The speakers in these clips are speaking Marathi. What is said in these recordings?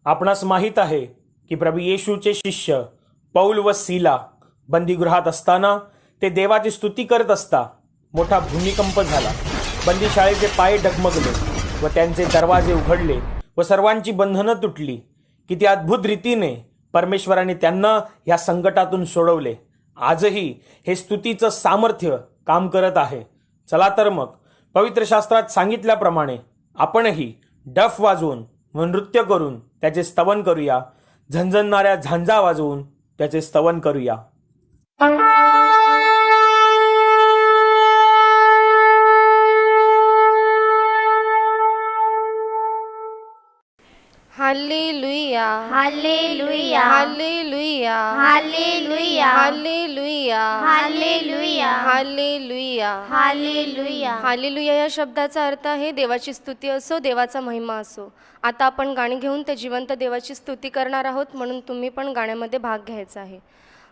आपणास माहीत आहे की प्रभू येशूचे शिष्य पौल व सीला बंदीगृहात असताना ते देवाची स्तुती करत असता मोठा भूमिकंप झाला. बंदीशाळेचे पाय डगमगले व त्यांचे दरवाजे उघडले व सर्वांची बंधनं तुटली. किती अद्भुत रीतीने परमेश्वराने त्यांना ह्या संकटातून सोडवले. आजही हे स्तुतीचं सामर्थ्य काम करत आहे. चला तर मग पवित्र शास्त्रात सांगितल्याप्रमाणे आपणही डफ वाजवून व नृत्य करून त्याचे स्तवन करूया. झणझणणाऱ्या झांजा वाजवून त्याचे स्तवन करूया. Hallelujah hallelujah hallelujah hallelujah hallelujah hallelujah hallelujah hallelujah hallelujah या शब्दाचा अर्थ आहे देवाची स्तुती असो, देवाचा महिमा असो. आता आपण गाणी घेऊन ते जिवंत देवाची स्तुती करणार आहोत, म्हणून तुम्ही पण गाण्यामध्ये भाग घ्यायचा आहे.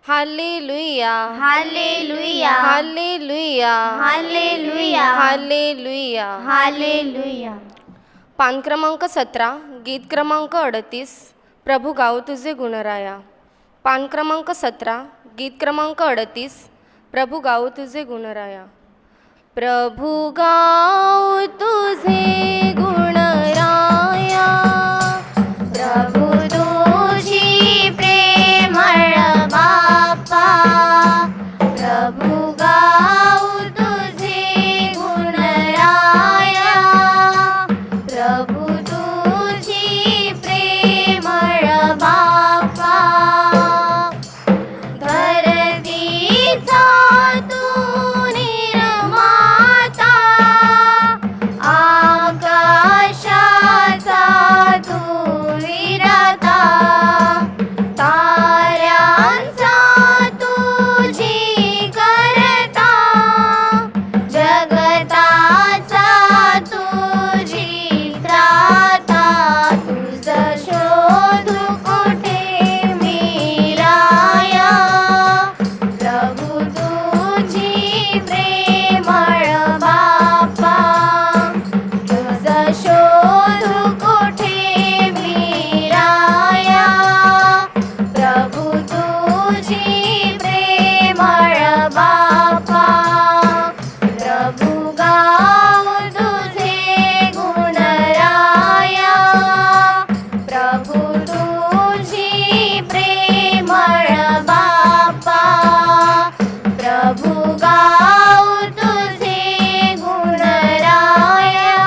Hallelujah hallelujah hallelujah hallelujah hallelujah. Hallelujah. पान क्रमांक 17, गीत क्रमांक 38, प्रभू गाऊ तुझे गुणराया. पान क्रमांक 17, गीत क्रमांक 38, प्रभू गाऊ तुझे गुणराया. प्रभू गाऊ तुझे गुणराया, प्रभु तुझी प्रेमळ बाप्पा, प्रभु गाऊ तुझे गुणराया, प्रभु तुझी प्रेमळ बाप्पा. धरतीचा तू निर्माता, आकाशाचा तू विरता, ताऱ्यांचा तुझी करता, जगताचा तुझी त्राता. तुझ शोधू कुठे मी राया, प्रभु तुझी प्रेमळ बाप्पा. तुझ शोधू कुठे मी राया, प्रभु तुझी प्रेमळ बाप्पा. प्रभु गाऊ तुझे गुणराया, प्रभु तुझी प्रेमळ बाप्पा. प्रभु गाऊ तुझे गुणराया,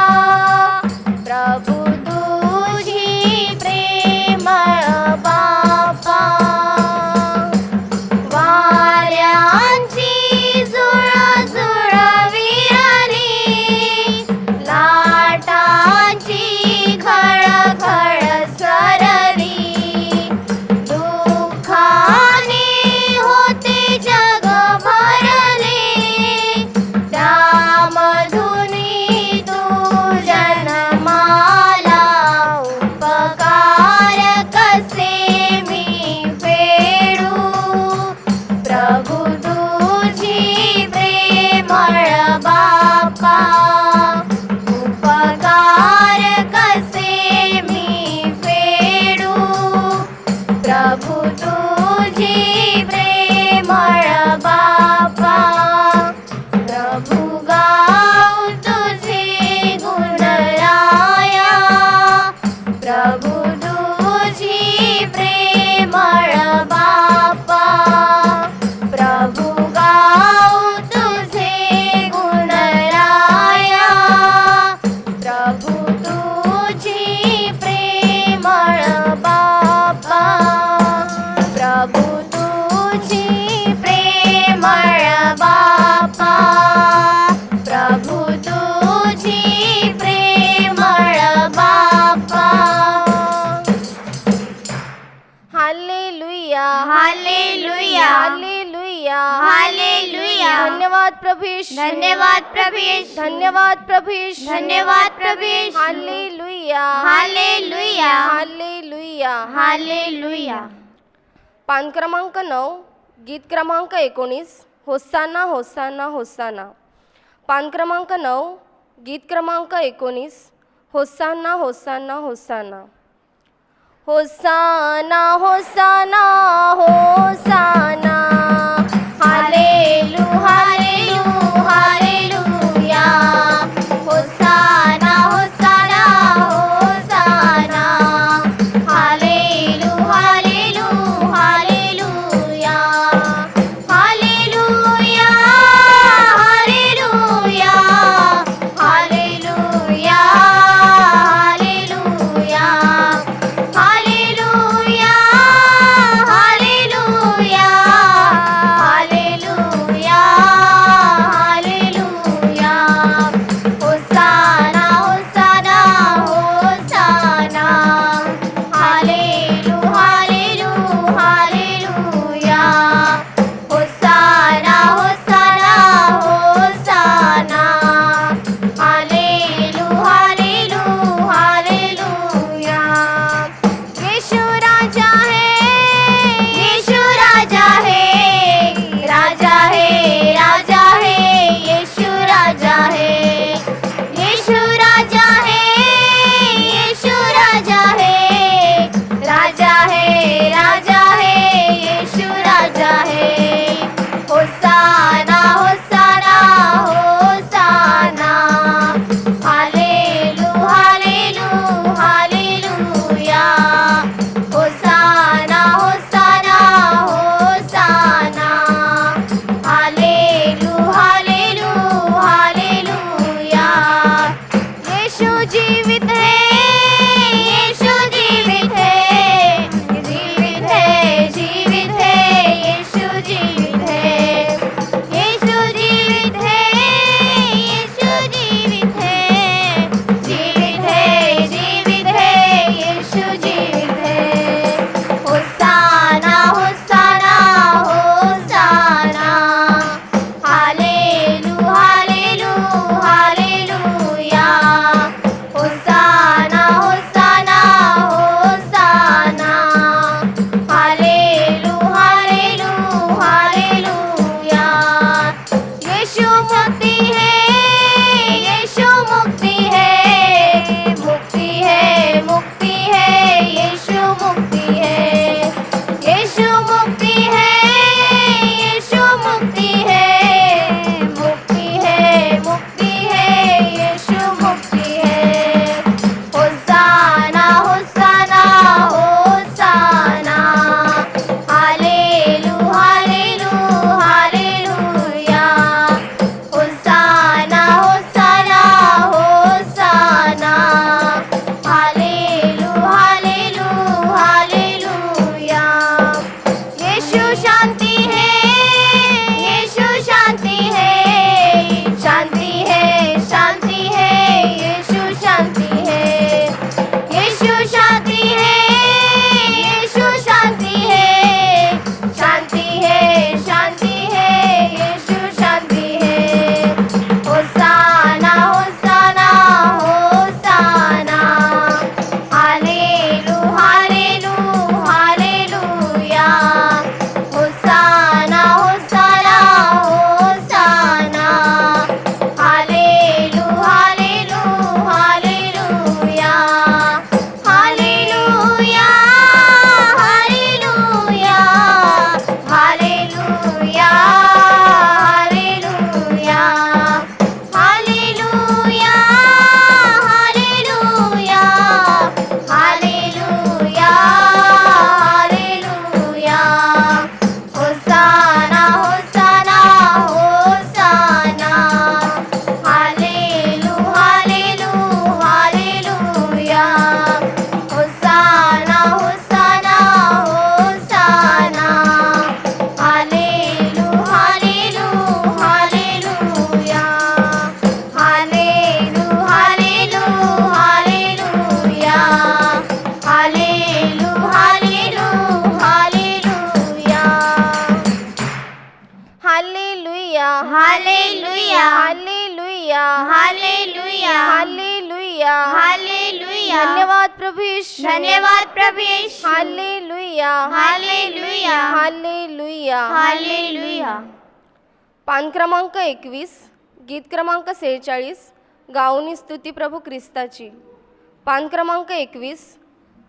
प्रभु तुझी प्रेमळ बाप्पा. वाऱ्यांची झुळझुळ विहरी, लाटांची खळखळ सरली, दुःखाने होते जग भरले, त्यामधुनी तू जन्माला. उपकार कसे मी फेडू, प्रभु तुझी प्रेमळ बाप्पा. उपकार कसे मी फेडू, प्रभु तुझी प्रेमळ बाप्पा. प्रभु गाऊ तुझे गुणराया, प्रभु तुझी प्रेमळ बाप्पा. प्रभु गाऊ तुझे गुणराया, प्रभु तुझी प्रेमळ बाप्पा. प्रभु तुझी प्रेमळ बाप्पा, प्रभु तुझी प्रेमळ बाप्पा. Hallelujah hallelujah hallelujah hallelujah. धन्यवाद प्रभू येशू. धन्यवाद प्रभु येशू. धन्यवाद प्रभू येशू. धन्यवाद प्रभु Yeshu. Hallelujah hallelujah hallelujah. Hallelujah. पान क्रमांक 9, गीत क्रमांक 19, होसाना होसाना होसाना. पान क्रमांक 9, गीत क्रमांक 19, hosanna hosanna hosanna. Hosanna hosanna hosanna हालेलू हालेलू हालेलूया होसाना होसाना होसाना हालेलू हालेलू hallelujah hallelujah hallelujah hallelujah hallelujah hallelujah hallelujah hallelujah hallelujah hosanna hosanna hosanna हालेलू हालेलू हालेलूया होसाना होसाना होसाना हालेलू हालेलू हालेलूया येशू राजा है येशू राजा है राजा है राजा है येशू राजा है येशू राजा है येशू राजा है राजा है राजा है येशू राजा है होसाना होसाना होसाना हालेलू हालेलू हालेलूया होसाना होसाना होसाना हालेलू हालेलू हालेलूया येशू जीवित है येशू जीवित है जीवित है जीवित है येशू जीवित है येशू जीवित है येशू जीवित है जीवित है जीवित है येशू जीवित है होसाना होसाना होसाना हालेलू हालेलू हालेलूया होसाना होसाना होसाना हालेलू हालेलू हालेलूया येशू मुक्ति है येशू मुक्ति है मुक्ति है मुक्ति है येशू मुक्ति है येशू मुक्ति है येशू मुक्ति है मुक्ति है मुक्ति है येशू मुक्ति है होसाना होसाना होसाना हालेलू हालेलू हालेलूया होसाना होसाना होसाना हालेलू हालेलू हालेलूया येशू शांति है येशू शांति है शांति है शांति है येशू शांति है येशू शांति है येशू शांति है शांति है शांति है येशू शांति है होसाना होसाना होसाना हालेलू हालेलू हालेलूया होसाना होसाना होसाना हालेलू हालेलू hallelujah hallelujah hallelujah hallelujah hallelujah hallelujah hallelujah hallelujah hallelujah hosanna hosanna hosanna हालेलू हालेलू हालेलूया होसाना होसाना होसाना हालेलू हालेलू हालेलूया हालेलू हालेलू हालेलूया हालेलू हालेलू hallelujah hallelujah hallelujah hallelujah hallelujah hallelujah hallelujah धन्यवाद प्रभू यीशु धन्यवाद प्रभु Yeshu hallelujah hallelujah hallelujah hallelujah पान क्रमांक 21 गीत क्रमांक 46 गाऊनी स्तुती प्रभू ख्रिस्ताची पान क्रमांक 21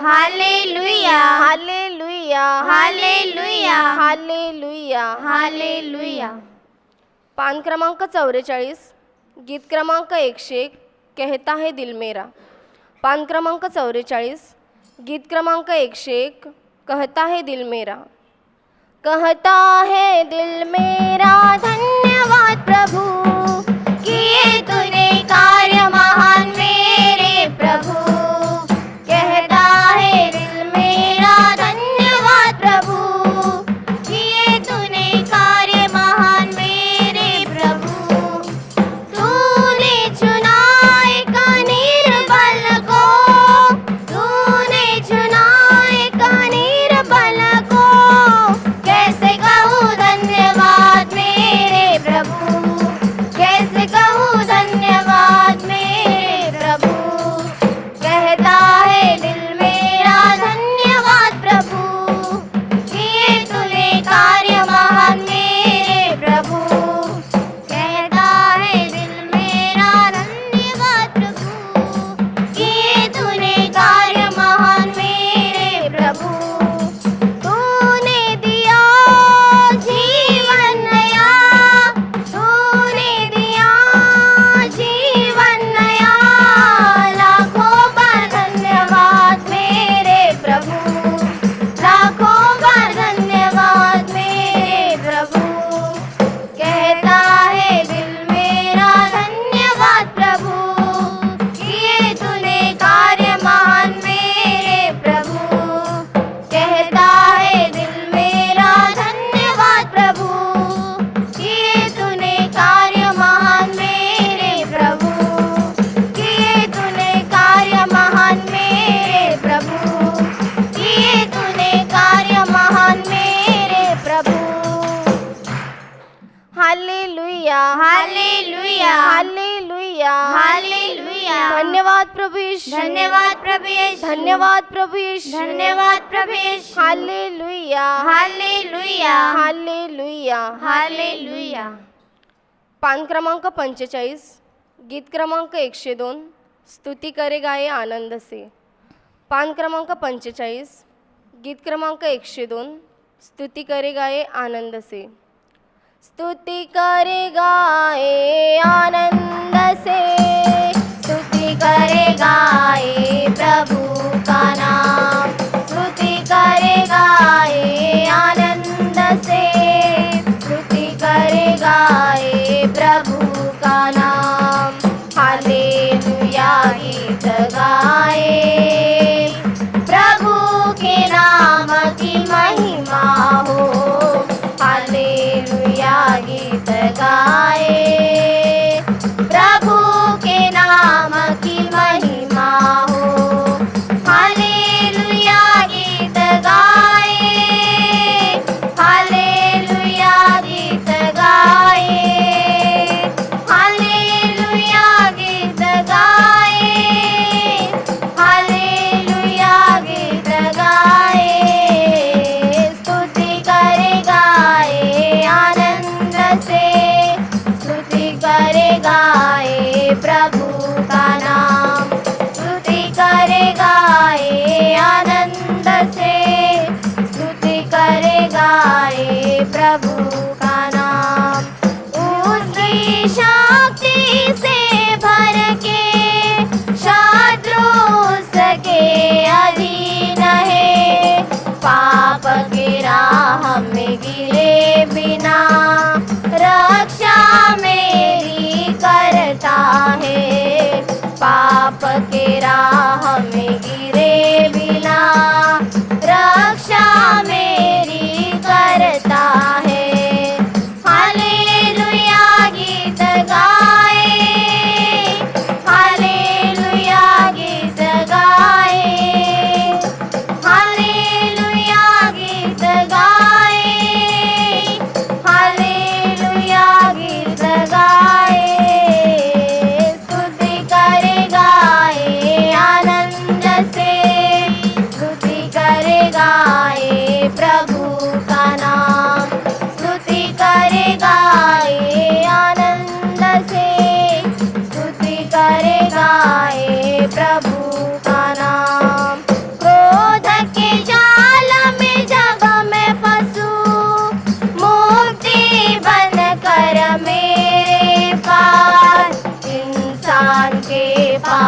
hallelujah hallelujah hallelujah hallelujah hallelujah पान क्रमांक 44, गीत क्रमांक 101, कहता है दिल मेरा. पान क्रमांक 44, गीत क्रमांक 101, कहता है दिल मेरा. कहता है दिल मेरा धन्यवाद प्रभु, किए तूने कार्य महान मेरे प्रभु. कहता है दिल मेरा धन्यवाद प्रभु, किए तूने कार्य महान मेरे प्रभु. तूने चुना एक निर्बल को, तूने चुना एक निर्बल को. कैसे कहूँ धन्यवाद मेरे प्रभु, कैसे कहूँ धन्यवाद मेरे प्रभु. कहता है दिल मेरा धन्यवाद प्रभु, किए तूने कार्य महान मेरे प्रभु. कहता है दिल मेरा धन्यवाद प्रभु, किए तूने कार्य महान मेरे प्रभु. तूने दिया जीवन नया, तूने दिया जीवन नया. लाखों बार धन्यवाद मेरे प्रभु, लाखों बार धन्यवाद मेरे प्रभु. कहता है दिल मेरा धन्यवाद प्रभु, किए तूने कार्य महान मेरे प्रभु. कहता है दिल मेरा धन्यवाद प्रभु, किए तूने कार्य महान मेरे प्रभु. किए तूने कार्य महान मेरे प्रभु, किए तूने कार्य महान मेरे प्रभु. Hallelujah hallelujah hallelujah hallelujah. धन्यवाद प्रभु यीशु, धन्यवाद प्रभु यीशु, धन्यवाद प्रभु यीशु, धन्यवाद प्रभु Yeshu. Hallelujah hallelujah hallelujah hallelujah. पान क्रमांक 45, गीत क्रमांक 102, स्तुती करे गाये आनंद से. पान क्रमांक 45, गीत क्रमांक 102, स्तुती करे गाये आनंद से. स्तुति करे गाये आनंद से, स्तुति करे गाये प्रभु का नाम. स्तुति करे गाये आनंद से, स्तुति करे गाये प्रभु का नाम. हालेलुया गीत गाए, प्रभु के नाम की महिमा हो. हालेलुया गीत गाए, प्रभु के नाम की महिमा हो. हालेलुया गीत गाए, हालेलुया गीत गाए, हालेलुया गीत गाए, हालेलुया गीत गाए. स्तुति करे गाए आनंद से, स्तुति करे गाए प्रभु का नाम. स्तुति करे गाए आनंद से, स्तुति करे गाए प्रभु का नाम. उसकी शक्ति से भर के शत्रु उसके अधीन है. पाप के राह में गिरे बिना रक्षा मेरी करता है. पाप के राह में गिरे बिना रक्षा मेरी करता है. हालेलुया गीत गाए, हालेलुया गीत गाए, हालेलुया गीत गाए, हालेलुया गीत गाए. स्तुति करे गाए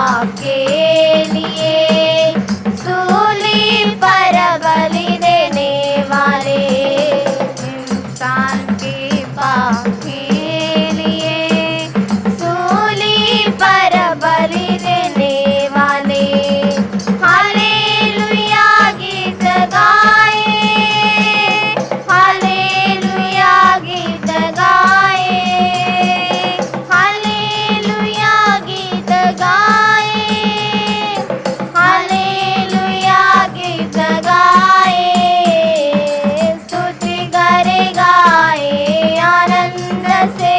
आपके लिए सूली पर बलि देने वाले इंसान के पाप के लिए सूली पर बलि देने वाले हालेलुया गीत गाए हालेलुया गीत गाए हालेलुया गीत गाए हालेलुया गीत गाए स्तुति करे गाए आनंद से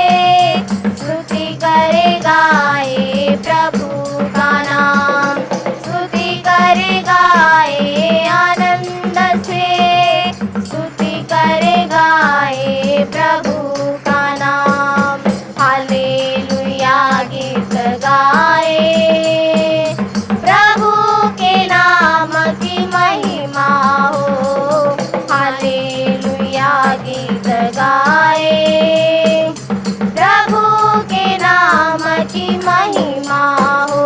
स्तुति करे गाए प्रभु का नाम स्तुति करे गाए आनंद से स्तुति करे गाए प्रभु का नाम हालेलुया गीत गाए प्रभु के नाम की महिमा हो हालेलुया गीत गाए प्रभु के नाम की महिमा हो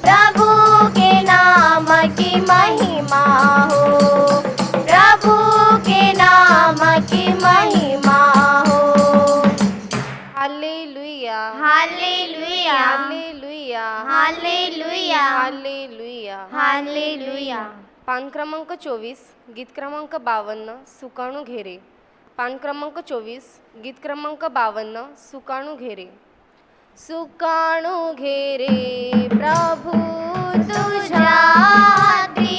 प्रभु के नाम की महिमा हो प्रभु के नाम की महिमा हो hallelujah hallelujah hallelujah hallelujah hallelujah hallelujah पान क्रमांक 24 गीत क्रमांक 52 सुकाणू घेरे पान क्रमांक 24 गीत क्रमांक 52 सुकाणू घेरे सुकाणू घेरे प्रभु तुझ्या हाती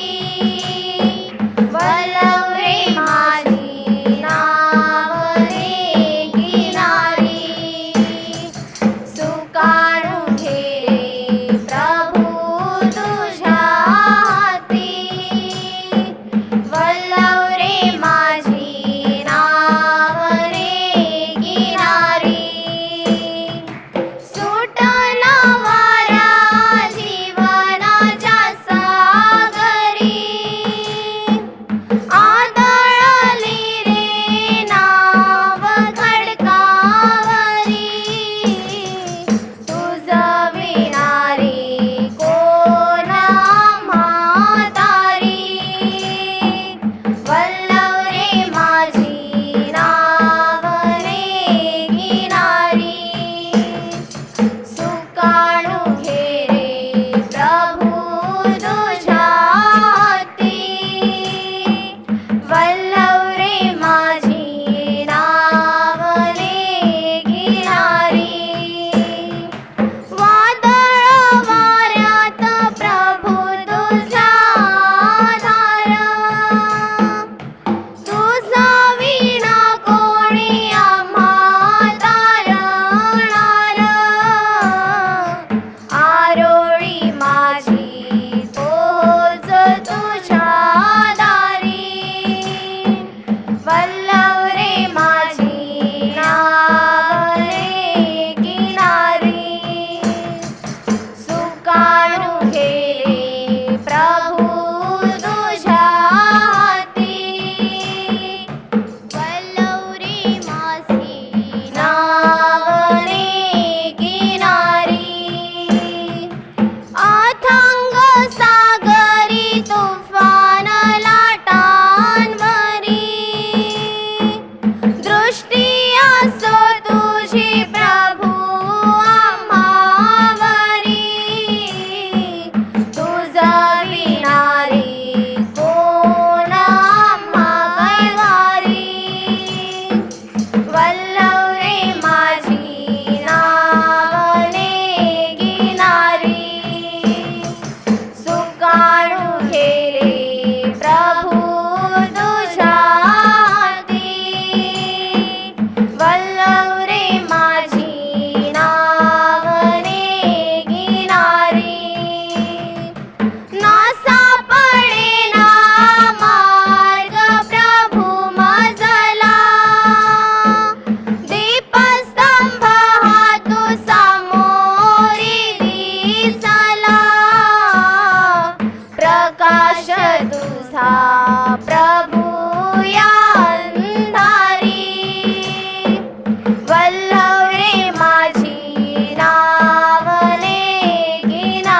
वलवरे माझी नावरे किनारी सुकाणू घेरे प्रभु तुझ्या हाती वलवरे माझी नावरे किनारी सुटला वारा जीवनाच्या सागरी आदळली रे नाव खडकावरी तुझं विणारी कोण म्हातारी वल्लवरे माझी नावरे किनारी सुकाणू घेरे प्रभु तुझ्या हाती वल्लवरे माझी नावरे किनारी वादळ वाऱ्यात प्रभु तुझा आधार तुझा विणा कोणी आम्हा तारणार आरोळी माझी तोच तुझ्या दारी वल्लवरे माझी नावरे किनारी सुकाणू घेरे प्रभु तुझ्या हाती वल्लवरे माझी नावरे किनारी अथांग सागरी तुफान लाटांवरी दृष्टी असो तुझी प्रभु आम्हावरी तुझं विणारी कोण आम्हा कैवारी वल्लवरे माझी नावरे किनारी सुकाणू घेरे प्रभु तुझ्या हाती वल्लवरे माझी नावरे किनारी ना सापडेना मार्ग प्रभु मजला दीपस्तंभ हा तू सामोरी दिसला प्रकाश तुझा प्रभु या अंधारी वल्लवरे माझी नावरे किनारी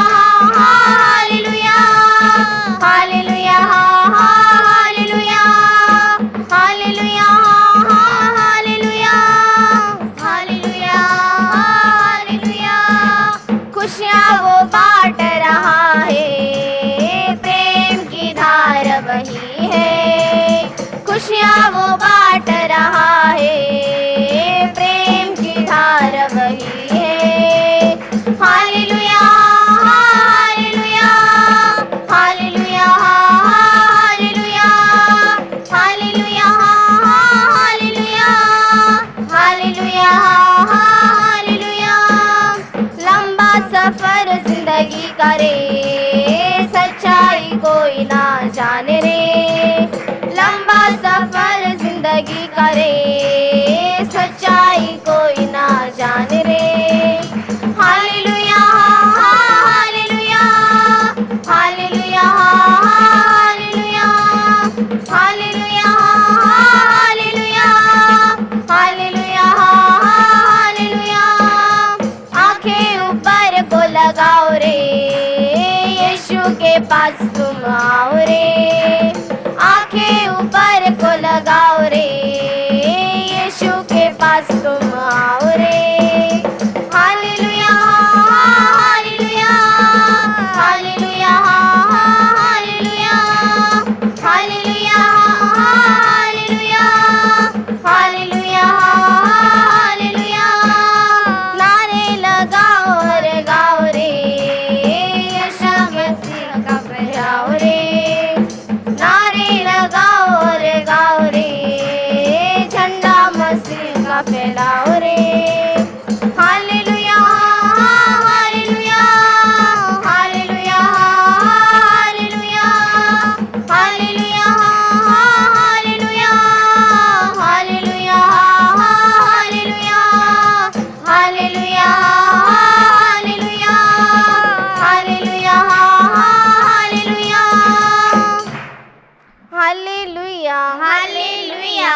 पुकारे, सच्चाई कोई ना जाने रे। Hallelujah hallelujah hallelujah hallelujah hallelujah hallelujah hallelujah hallelujah. आंखें ऊपर को लगाओ रे, यीशु के पास तुम आओ रे। आंखें ऊपर को लगाओ रे, यीशु के पास तुम आओ रे। Hallelujah hallelujah hallelujah hallelujah hallelujah hallelujah hallelujah hallelujah. नारे लगाओ रे गाओ रे, यीशु मसीह का फहराओ रे। नारे लगाओ रे गाओ रे, झंडा मसीह का फैलाओ रे। Hallelujah hallelujah hallelujah hallelujah hallelujah hallelujah hallelujah hallelujah hallelujah hallelujah hallelujah hallelujah hallelujah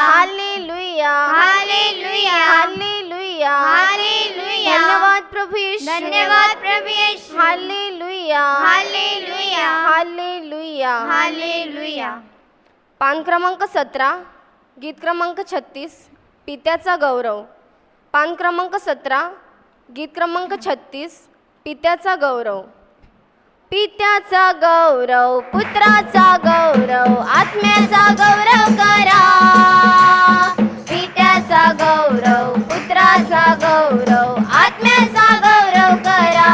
hallelujah hallelujah hallelujah hallelujah. धन्यवाद प्रभु यीशु, धन्यवाद प्रभु Yeshu. Hallelujah hallelujah hallelujah hallelujah. पान क्रमांक 17, गीत क्रमांक 36, पित्याचा गौरव। पान क्रमांक 17, गीत क्रमांक 36, पित्याचा गौरव। पित्याचा गौरव, पुत्राचा गौरव, आत्म्याचा गौरव करा। पित्याचा गौरव, पुत्राचा गौरव, आत्म्याचा गौरव करा।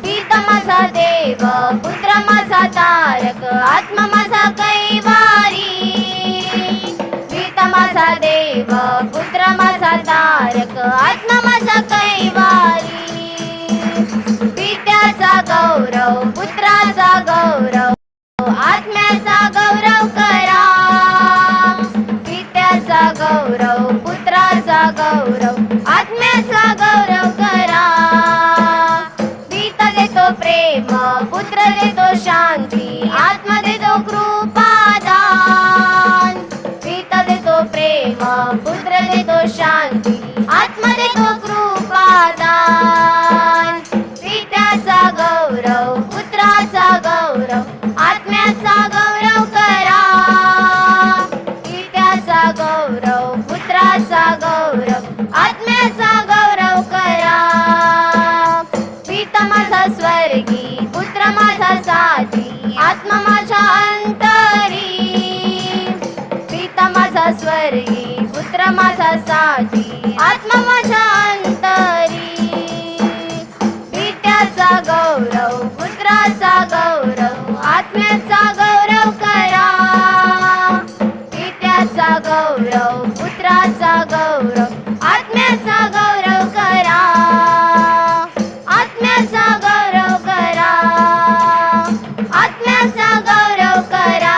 पिता माझा देव, पुत्र माझा तारक, आत्मा माझा कैवारी। पिता माझा देव, पुत्र माझा तारक, आत्मा माझा कैवारी। पित्याचा गौरव, पुत्राचा गौरव, आत्म्याचा गौरव करा। पित्याचा गौरव, पुत्राचा गौरव, आत्म्याचा गौरव करा। पिता देतो प्रेम, पुत्र देतो शांती, आत्मा देतो कृपादान। पिता देतो प्रेम, पुत्र देतो शांती, आत्मा देतो कृपादान। पित्याचा गौरव, पुत्राचा गौरव, आत्म्याचा गौरव करा। पित्याचा गौरव, पुत्राचा गौरव, आत्म्याचा गौरव करा। पिता माझा स्वर्गी, पुत्र माझा साथी, आत्मा माझ्या अंतरी। पिता माझा स्वर्गी, पुत्र माझा साथी, आत्मा माझ्या अंतरी। पित्याचा गौरव, पुत्राचा गौरव, आत्म्याचा गौरव करा। पित्याचा गौरव, पुत्राचा गौरव, आत्म्याचा गौरव करा। आत्म्याचा गौरव करा, आत्म्याचा गौरव करा।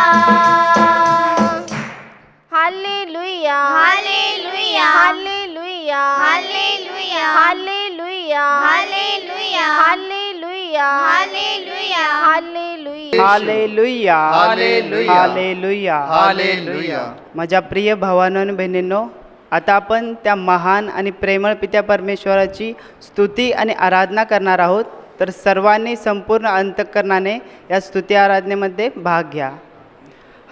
Hallelujah hallelujah hallelujah hallelujah hallelujah hallelujah hallelujah hallelujah hallelujah hallelujah hallelujah. Hallelujah hallelujah. माझ्या प्रिय भावांनो आणि बहिणींनो, आता आपण त्या महान आणि प्रेमळ पित्या परमेश्वराची स्तुती आणि आराधना करणार आहोत. तर सर्वांनी संपूर्ण अंतःकरणाने या स्तुती आराधनेमध्ये भाग घ्या.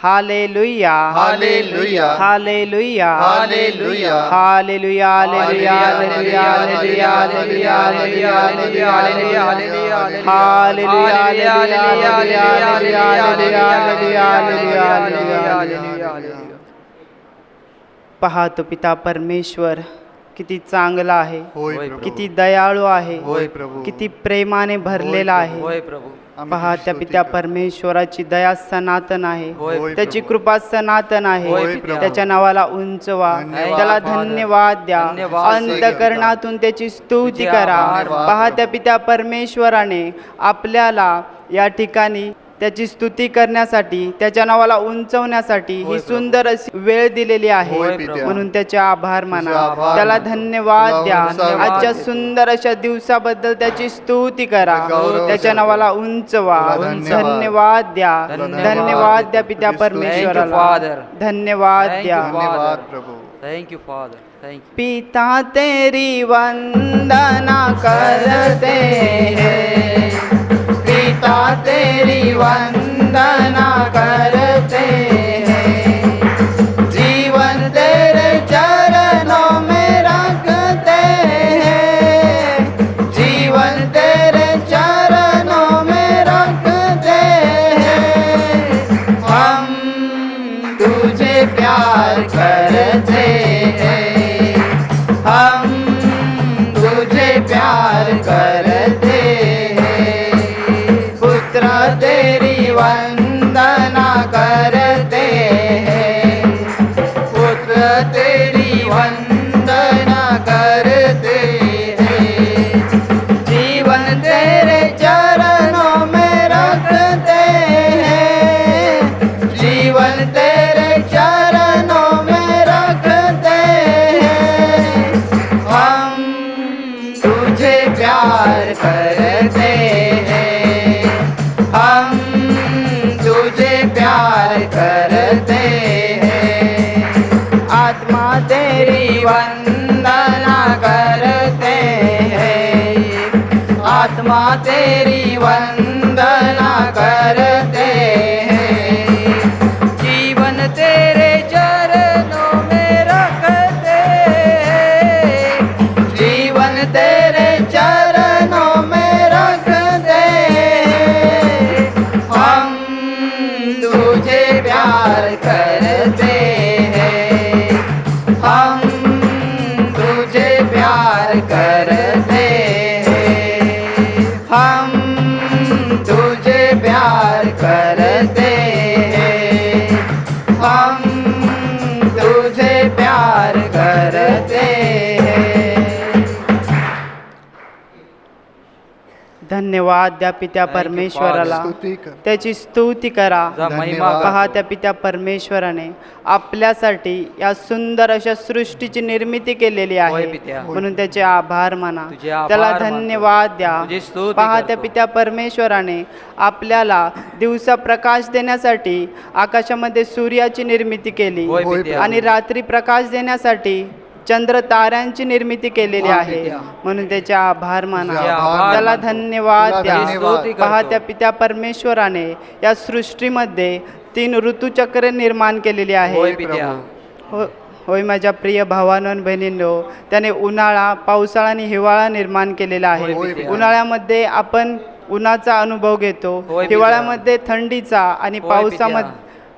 Hallelujah hallelujah. Hallelujah hallelujah. Hallelujah hallelujah hallelujah hallelujah hallelujah hallelujah hallelujah hallelujah hallelujah. पहा तो पिता परमेश्वर किती चांगला आहे, होय प्रभू. किती दयाळू आहे, होय प्रभू. किती प्रेमाने भरलेला आहे. होय प्रभू. पहा त्या पित्या परमेश्वराची दया सनातन आहे, होय त्याची प्रभू. कृपा सनातन आहे. होय प्रभू. त्याच्या नावाला उंचवा, धन्यवाद त्याला फादर. धन्यवाद द्या, धन्यवाद अंतःकरणातून त्याची स्तुती तुझे करा. आभार पहा प्रभू. त्या पित्या परमेश्वराने आपल्याला या ठिकाणी त्याची स्तुती करण्यासाठी, त्याच्या नावाला उंचवण्यासाठी ही सुंदर अशी वेळ दिलेली आहे. होय पित्या. म्हणून त्याचे आभार माना. तुझे आभार त्याला मानतो. धन्यवाद तुला द्या. धन्यवाद आजच्या देतो. सुंदर अशा दिवसाबद्दल त्याची स्तुती करा. गौरव त्याच्या करतो. नावाला उंचवा. तुला धन्यवाद. धन्यवाद द्या. धन्यवाद. धन्यवाद द्या पित्या तुझी स्तुती. परमेश्वराला. Father. धन्यवाद Thank द्या. you, धन्यवाद Father. Prabhu. Thank you, Father. Thank you. पिता तेरी वंदना करते हैं, पिता तेरी वंदना करते हैं, जीवन तेरे चरणों में रखते हैं, जीवन तेरे चरणों में रखते हैं, हम तुझे प्यार करते हैं, हम तुझे प्यार करते हैं, पुत्र तेरी वंदना करते हैं, पुत्र तेरी वंदना करते हैं, जीवन तेरे चरणों में रखते हैं, जीवन तेरे चरणों में रखते हैं, हम तुझे प्यार करते हैं, हम तुझे प्यार करते हैं, आत्मा तेरी वंदना करते हैं, आत्मा तेरी वंदना करते हैं, जीवन तेरे चरणों में रखते हैं, जीवन तेरे चरणों में रखते हैं, हम तुझे प्यार करते हैं, हम तुझे प्यार करते हैं, हम तुझे प्यार करते हैं, हम तुझे प्यार करते हैं. धन्यवाद द्या पित्या Thank you, परमेश्वराला. स्तुती कर. त्याची स्तुती करा. तुझा महिमा धन्यवाद. पहा करतो. त्या पित्या परमेश्वराने आपल्यासाठी या सुंदर अशा सृष्टीची निर्मिती केलेली होय आहे. पित्या. म्हणून त्याचे आभार माना. तुझे आभार त्याला मानतो. धन्यवाद द्या. तुझी स्तुती पहा त्या करतो. पित्या परमेश्वराने आपल्याला दिवसा प्रकाश देण्यासाठी आकाशामध्ये सूर्याची निर्मिती केली होय होय पित्या. आणि रात्री प्रकाश देण्यासाठी चंद्र ताऱ्यांची निर्मिती केलेली होय आहे. पित्या. म्हणून त्याचे आभार माना. तुझे आभार त्याला मानतो. धन्यवाद तुला द्या. धन्यवाद. स्तुती पहा करतो. त्या पित्या परमेश्वराने या सृष्टीमध्ये 3 ऋतुचक्र निर्माण केलेली होय आहे. पित्या. होय माझ्या प्रिय भावांनो आणि बहिणींनो, त्याने उन्हाळा, पावसाळा आणि हिवाळा निर्माण केलेला आहे. होय पित्या. उन्हाळ्यामध्ये आपण उन्हाचा अनुभव घेतो, होय पित्या. हिवाळ्यामध्ये थंडीचा आणि होय पित्या.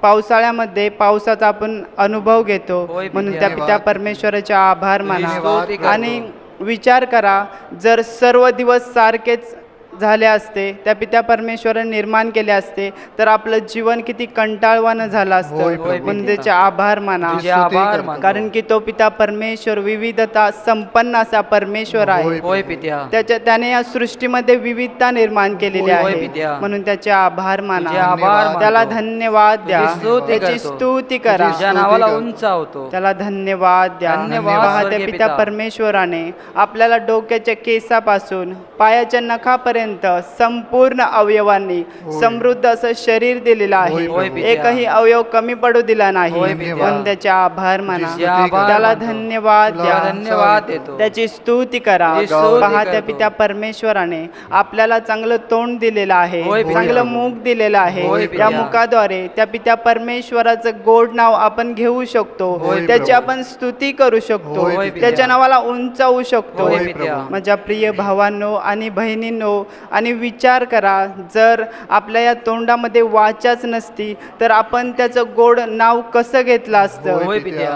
पावसाळ्यामध्ये पावसाचा आपण अनुभव घेतो. होय म्हणून पित्या. त्या पित्या परमेश्वराचे आभार माना. स्तुती करतो. आणि विचार करा, जर सर्व दिवस सारखेच झाले असते, त्या पित्या परमेश्वराने निर्माण केले असते, तर आपलं जीवन किती कंटाळवाणं झालं होय असतं. प्रभू. म्हणून त्याचे आभार माना. तुझे आभार करतो. मानतो. कारण की तो पिता परमेश्वर विविधता संपन्न असा परमेश्वर आहे. होय. होय पित्या. त्याने या सृष्टीमध्ये विविधता निर्माण केलेली होय आहे. पित्या. म्हणून त्याचे आभार तुझे माना. आभार मानतो. त्याला धन्यवाद द्या. तुझी स्तुती त्याची करतो. स्तुती करा. तुझ्या नावाला उंचावतो. त्याला धन्यवाद द्या. धन्यवाद पहा त्या स्वर्गीय पिता पिता. परमेश्वराने आपल्याला डोक्याच्या केसापासून पायाच्या नखापर्यंत संपूर्ण अवयवांनी समृद्ध असं शरीर दिलेलं आहे. होय पित्या. एकही अवयव कमी पडू दिला नाही. होय पित्या. म्हणून त्याचे आभार माना. तुझे आभार त्याला मानतो. धन्यवाद तुला द्या. धन्यवाद देतो. त्याची स्तुती करा. तुझी स्तुती पहा त्या करतो. पित्या परमेश्वराने आपल्याला चांगलं तोंड दिलेलं आहे, होय पित्या. चांगलं मुख दिलेलं आहे. होय या पित्या. मुखाद्वारे त्या पित्या परमेश्वराचं गोड नाव आपण घेऊ शकतो. होय त्याची प्रभू. आपण स्तुती करू शकतो. होय पित्या. त्याच्या नावाला उंचावू शकतो. होय होय पित्या. प्रभू. माझ्या प्रिय भावांनो आणि बहिणींनो, आणि विचार करा, जर आपल्या या तोंडामध्ये वाचाच नसती तर आपण त्याचं गोड नाव कसं घेतलं असतं. होय पित्या.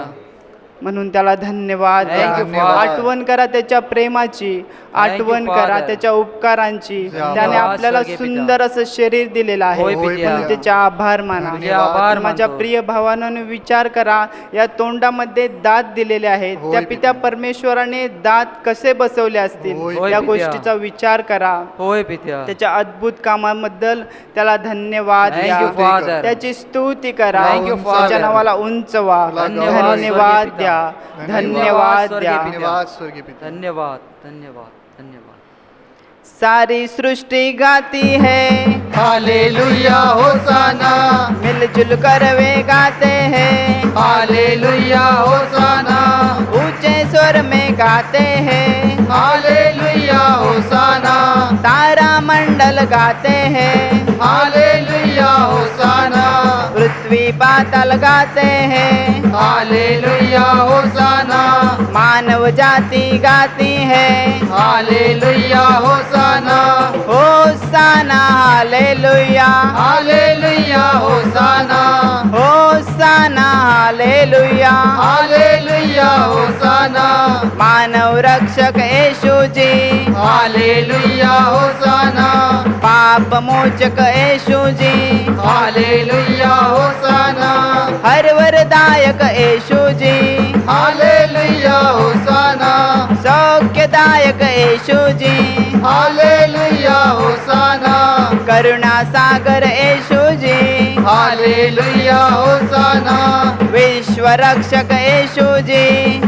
म्हणून त्याला धन्यवाद द्या. Thank you, Father. आठवण करा त्याच्या प्रेमाची, आठवण करा Father. त्याच्या उपकारांची. धन्यवाद, त्याने आपल्याला स्वर्गीय पिता. सुंदर असं शरीर दिलेलं आहे, होय, पित्या. म्हणून त्याचे आभार माना. तुझे आभार माझ्या मानतो. प्रिय भावांनो, विचार करा, या तोंडामध्ये दात दिलेले आहेत, होय, त्या पित्या. पित्या परमेश्वराने दात कसे बसवले असतील होय, या पित्या. गोष्टीचा विचार करा. होय पित्या. त्याच्या अद्भुत कामाबद्दल त्याला धन्यवाद Thank द्या. you, Father. त्याची स्तुती करा. Thank you, Father. त्याच्या नावाला उंचवा. धन्यवाद, धन्यवाद स्वर्गीय द्या. पिता. धन्यवाद स्वर्गीय द्या. पिता. धन्यवाद स्वर्गीय पिता. धन्यवाद धन्यवाद धन्यवाद. सारी सृष्टि गाती है, हालेलुया होसाना, मिलजुल कर वे गाते हैं, हालेलुया होसाना, ऊंचे स्वर में गाते हैं, हालेलुया होसाना, तारा मंडल गाते हैं, हालेलुया होसाना, पृथ्वी पाताल गाते हैं, हालेलुया होसाना, मानव जाति गाती है, hallelujah hosanna, hosanna hallelujah, hallelujah hosanna, hosanna hallelujah, hallelujah hosanna, मानव रक्षक येशू जी, हालेलुया होसाना, पाप मोचक येशू जी, हालेलुया होसाना, हर वरदायक येशू जी, हालेलुया होसाना, सौख्यदायक येशू जी, हालेलुया होसाना, करुणा सागर येशू जी, हालेलुया होसाना, विश्व रक्षक Yeshu ji,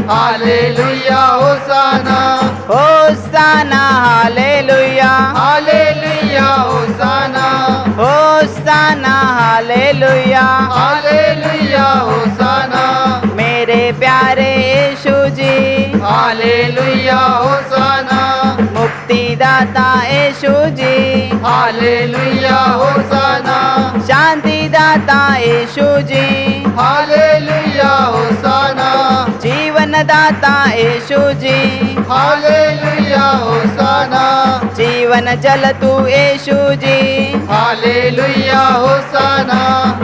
hallelujah hosanna, hosanna hallelujah, hallelujah hosanna, hosanna hallelujah, hallelujah hosanna, मेरे प्यारे येशू जी, हालेलुया होसाना, मुक्तिदाता येशू जी, हालेलुया होसाना, शांतिदाता येशू जी, हालेलुया होसाना, जीवनदाता येशू जी, हालेलुया होसाना, जीवन जल तू येशू जी, हालेलुया होसाना,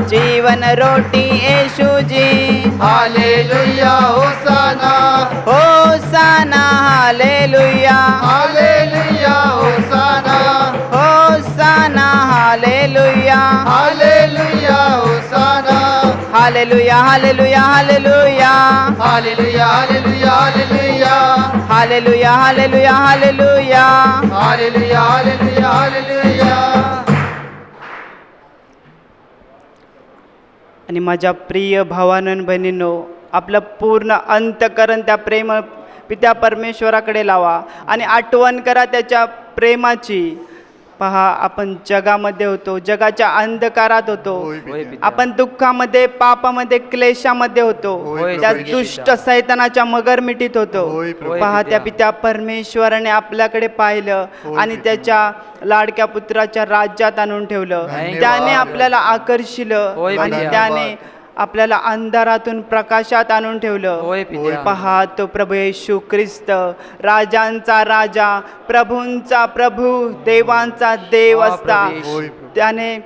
जीवन रोटी Yeshu ji, hallelujah hosanna, hosanna hallelujah, hallelujah hosanna, hosanna hallelujah, hallelujah hosanna, hallelujah hallelujah hallelujah, hallelujah hallelujah hallelujah, hallelujah hallelujah hallelujah. Hallelujah hallelujah hallelujah. आणि माझ्या प्रिय भावांनो आणि बहिणींनो, आपलं पूर्ण अंतकरण त्या प्रेम पित्या परमेश्वराकडे लावा आणि आठवण करा त्याच्या प्रेमाची. पहा, आपण जगामध्ये होतो, जगाच्या अंधकारात होतो, होय होय पित्या. पित्या. आपण दुःखामध्ये, पापामध्ये, क्लेशामध्ये होतो, होय त्या प्रभू. दुष्ट सैतानाच्या मगरमिठीत होतो. होय प्रभू. होय पहा, त्या पित्या. पित्या परमेश्वराने आपल्याकडे पाहिलं होय आणि पित्या. त्याच्या लाडक्या पुत्राच्या राज्यात आणून ठेवलं. धन्यवाद. त्याने आपल्याला आकर्षिलं होय आणि पित्या. त्याने आपल्याला अंधारातून प्रकाशात आणून ठेवलं. होय पित्या. पहा, तो प्रभू येशू ख्रिस्त, राजांचा राजा, प्रभूंचा प्रभू, देवांचा देव हा, असता. प्रभू येशू. होय. त्याने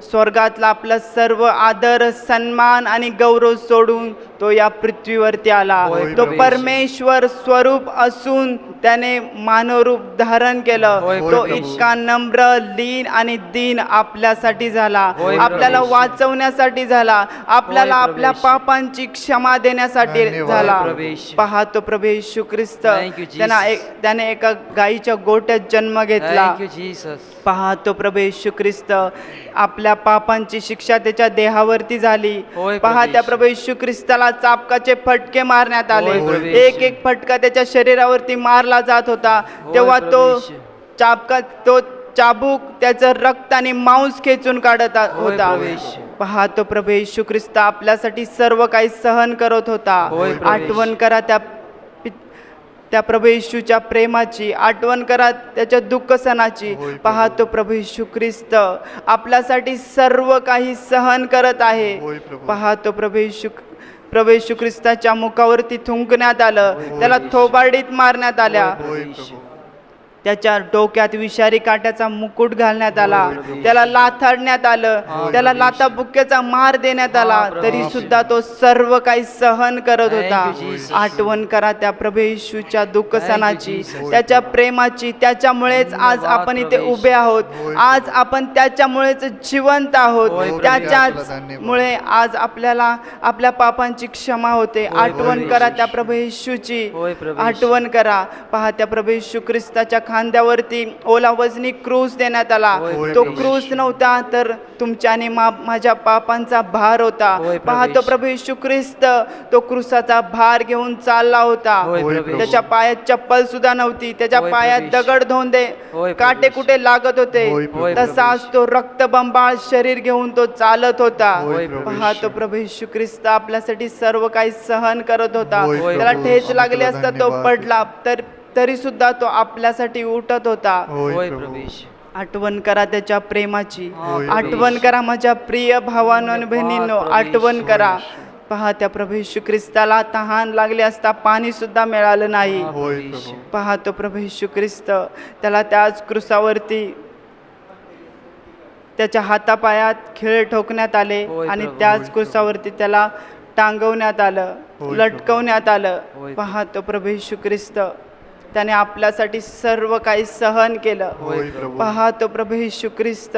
स्वर्गातला आपला सर्व आदर, सन्मान आणि गौरव सोडून तो या पृथ्वीवरती आला. होय, तो प्रभू. परमेश्वर स्वरूप असून त्याने मानवरूप धारण केलं. होय, तो प्रभू. इतका नम्र, लीन आणि दीन आपल्यासाठी झाला, होय, आपल्याला प्रभू. वाचवण्यासाठी झाला, आपल्याला होय, प्रभू आपल्या येशू. पापांची क्षमा देण्यासाठी धन्यवाद, झाला. प्रभू येशू. पहा, तो प्रभू येशू ख्रिस्त, Thank you, Jesus. त्याने एका गायीच्या गोट्यात जन्म घेतला. Thank you Jesus. पहा, तो प्रभू येशू ख्रिस्त, आपल्या पापांची शिक्षा त्याच्या देहावरती झाली. होय, पहा, प्रभू त्या येशू. प्रभू येशू ख्रिस्ताला चाबकाचे फटके मारण्यात आले. होय, प्रभू एक येशू. एक फटका त्याच्या शरीरावरती मारला जात होता. होय, तेव्हा प्रभू तो येशू. तो चाबूक त्याचं रक्त आणि मांस खेचून काढत होय, होता. प्रभू येशू. पहा, तो प्रभू येशू ख्रिस्त आपल्यासाठी सर्व काही सहन करत होता. होय, प्रभू आठवण येशू. करा त्या प्रभू येशूच्या प्रेमाची, आठवण करा त्याच्या दुःख सणाची. होय, पहा, तो प्रभू येशू ख्रिस्त आपल्यासाठी सर्व काही सहन करत आहे. होय, प्रभू. पहा, तो प्रभू येशू ख्रिस्ताच्या मुखावरती थुंकण्यात आलं, होय, त्याला येशू. थोबाडीत मारण्यात आल्या. होय येशू. प्रभू. त्याच्या डोक्यात विषारी काट्याचा मुकुट घालण्यात आला, त्याला लाथाडण्यात आलं, त्याला लाथाबुक्क्याचा मार देण्यात आला, तरी सुद्धा तो सर्व काही सहन करत होता. आठवण करा त्या प्रभू येशूच्या दुःख सणाची, त्याच्या प्रेमाची. त्याच्यामुळेच आज आपण इथे उभे आहोत, आज आपण त्याच्यामुळेच जिवंत आहोत. त्याच्यामुळे आज आपल्याला आपल्या पापांची क्षमा होते. आठवण करा त्या प्रभू येशूची, आठवण करा. पहा, त्या प्रभू येशू ख्रिस्ताच्या खांद्यावरती ओला वजनी क्रूस देण्यात आला. तो क्रूस नव्हता तर तुमच्या आणि माझ्या पापांचा भार होता. पहा, तो प्रभू येशू ख्रिस्त तो क्रूसाचा भार घेऊन चालला होता. त्याच्या पायात चप्पल सुद्धा नव्हती, त्याच्या पायात दगड धोंदे काटे कुठे लागत होते, तसाच तो रक्तबंबाळ शरीर घेऊन तो चालत होता. पहा, तो प्रभू येशू ख्रिस्त आपल्यासाठी सर्व काही सहन करत होता. त्याला ठेच लागली असता तो पडला, तरी सुद्धा तो आपल्यासाठी उठत होता. आठवण करा त्याच्या प्रेमाची, आठवण करा माझ्या प्रिय भावांनो आणि बहिणींनो, आठवण करा. पहा, त्या प्रभू येशू ख्रिस्ताला तहान लागली असता पाणी सुद्धा मिळालं नाही. पहा, तो प्रभू येशू ख्रिस्त त्याला त्याच क्रूसावरती त्याच्या हातापायात खिळे ठोकण्यात आले आणि त्याच क्रूसावरती त्याला टांगवण्यात आलं, लटकवण्यात आलं. पहा, तो प्रभू येशू ख्रिस्त त्याने आपल्यासाठी सर्व काही सहन केलं. पहा, तो प्रभू येशू ख्रिस्त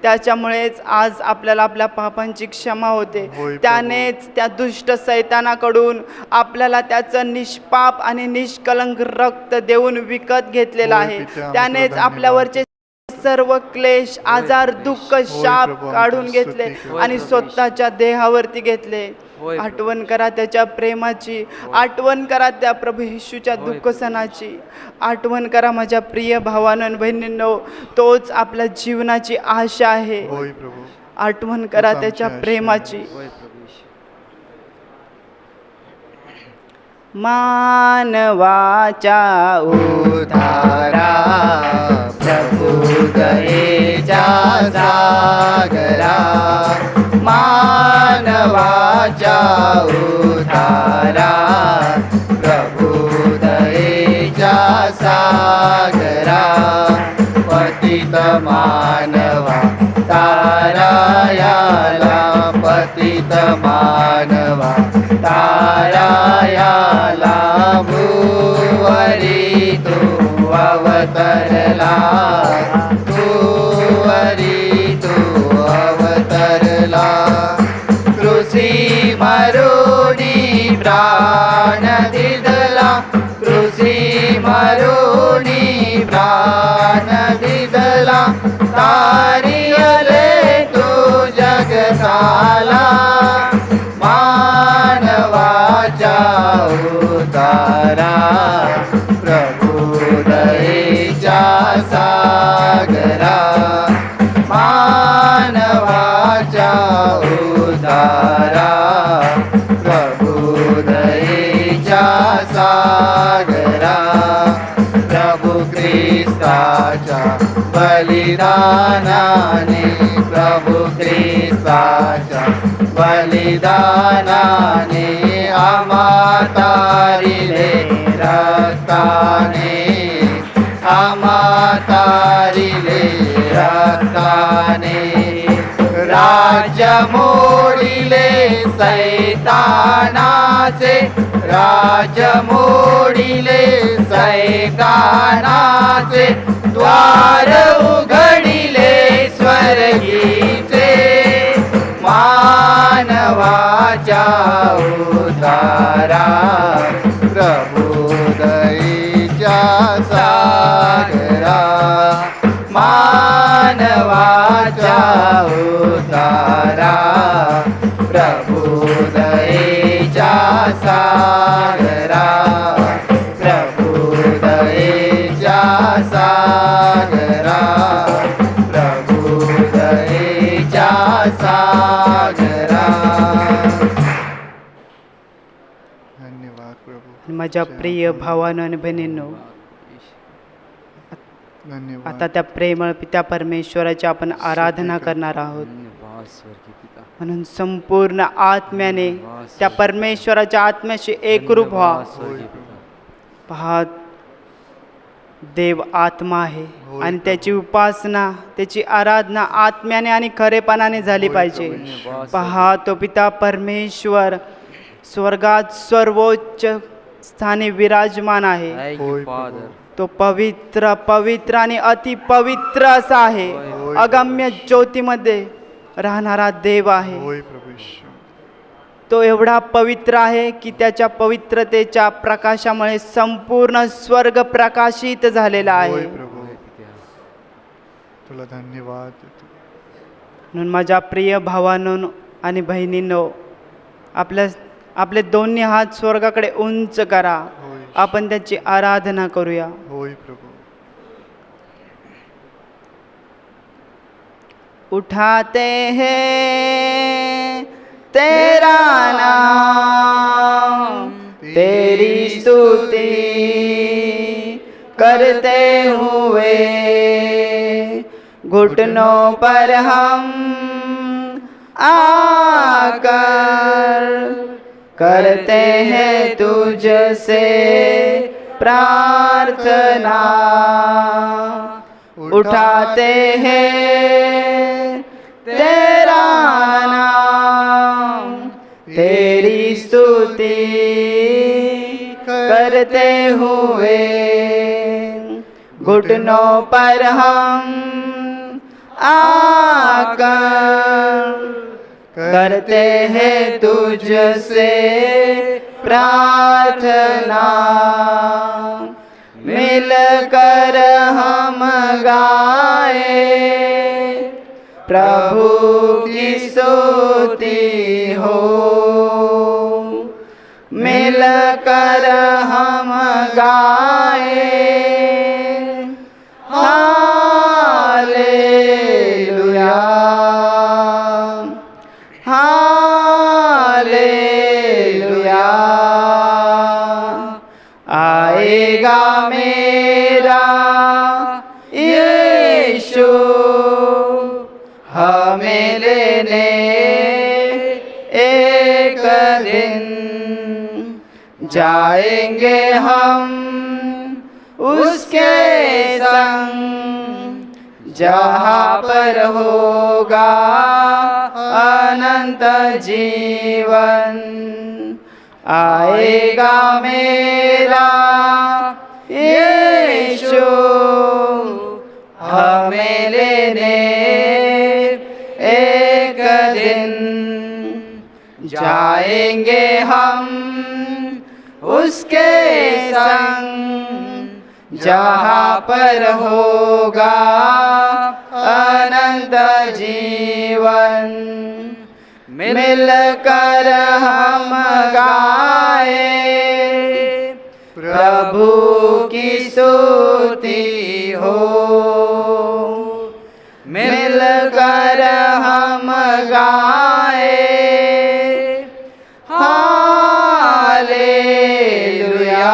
त्याच्यामुळेच आज आपल्याला आपल्या पापांची क्षमा होते. त्यानेच त्या दुष्ट सैतानाकडून आपल्याला त्याचं निष्पाप आणि निष्कलंक रक्त देऊन विकत घेतलेलं आहे. त्यानेच आपल्यावरचे सर्व क्लेश, आजार, दुःख, शाप काढून घेतले आणि स्वतःच्या देहावरती घेतले. आठवण करा त्याच्या प्रेमाची, आठवण करा त्या प्रभू येशूच्या दुःख सणाची. आठवण करा माझ्या प्रिय भावांनो आणि बहिणींनो, तोच आपल्या जीवनाची आशा आहे. आठवण करा त्याच्या प्रेमाची. मानवाच्या उद्धारा प्रभू दयेच्या सागरा, मानवाच्या उद्धारा प्रभू दयेच्या सागरा, पतित मानवा तारायाला, पतित मानवा तारायाला, भुवरी तू अवतरला, भुवरी तू अवतरला. कृषी मरुनी प्राण दिदला, कृषी मरुनी प्राण दिदला, तारियले तू जगताला, मानवाच्या उद्धारा प्रभू दयेच्या सागरा, मानवाच्या उद्धारा प्रभू दयेच्या सागरा. प्रभू ख्रिस्ताच्या बलिदानाने, प्रभू ख्रिस्ताच्या बलिदानाने, आम्हा तारिले रक्ताने, आम्हा तारिले रक्ताने. राज्य मोडिले सैतानाचे, राज्य मोडिले सैतानाचे, द्वार उघडिले स्वर्गीचे, मानवाच्या उद्धारा प्रभू दयेच्या सागरा, मानवाच्या उद्धारा प्रभू दयेच्या सागरा, प्रभू दयेच्या सागरा, प्रभू दयेच्या सागरा. धन्यवाद प्रभू, माझ्या प्रिय भावांनो आणि बहिणींनो, धन्यवाद. आता त्या प्रेमळ पित्या परमेश्वराची आपण आराधना करणार आहोत. धन्यवाद स्वर्गीय पिता, म्हणून संपूर्ण आत्म्याने त्या परमेश्वराच्या आत्म्याशी एकरूप व्हा. धन्यवाद स्वर्गीय पिता. पहा, देव आत्मा आहे होय आणि प्रभू. त्याची उपासना त्याची आराधना आत्म्याने आणि खरेपणाने झाली होय पाहिजे. प्रभू येशू. धन्यवाद पहा तो पिता परमेश्वर स्वर्गात सर्वोच्च स्थानी विराजमान आहे. थँक होय यू फादर प्रभू. तो पवित्र पवित्र आणि अति पवित्र असा आहे. होय अगम्य ज्योतीमध्ये राहणारा देव आहे. होय प्रभू येशू. तो एवढा पवित्र आहे की त्याच्या पवित्रतेच्या प्रकाशामुळे संपूर्ण स्वर्ग प्रकाशित झालेला होय आहे. प्रभू. तुला धन्यवाद. म्हणून माझ्या प्रिय भावांनो आणि बहिणींनो, आपले दोन्ही हात स्वर्गाकडे उंच करा. होय. आपण त्याची आराधना करूया. होय प्रभू. उठाते हैं तेरा नाम, तेरी स्तुति करते हुए घुटनों पर हम आकर करते हैं तुझसे प्रार्थना. उठाते हैं तेरा नाम, तेरी स्तुति करते हुए घुटनों पर हम आकर करते हैं तुझसे प्रार्थना. मिलकर हम गाए प्रभु की स्तुति हो. मिलकर हम गाए हालेलुया हालेलुया. आएगा मेरा यीशु हमें लेने एक दिन. जाएंगे हम उसके संग जहाँ पर होगा अनंत जीवन. आएगा मेरा यीशु हमें लेने एक दिन. जाएंगे हम उसके संग जहाँ पर होगा अनंत जीवन. मिलकर हम गाए प्रभु की स्तुति हो. मिलकर हम गाए हालेलुया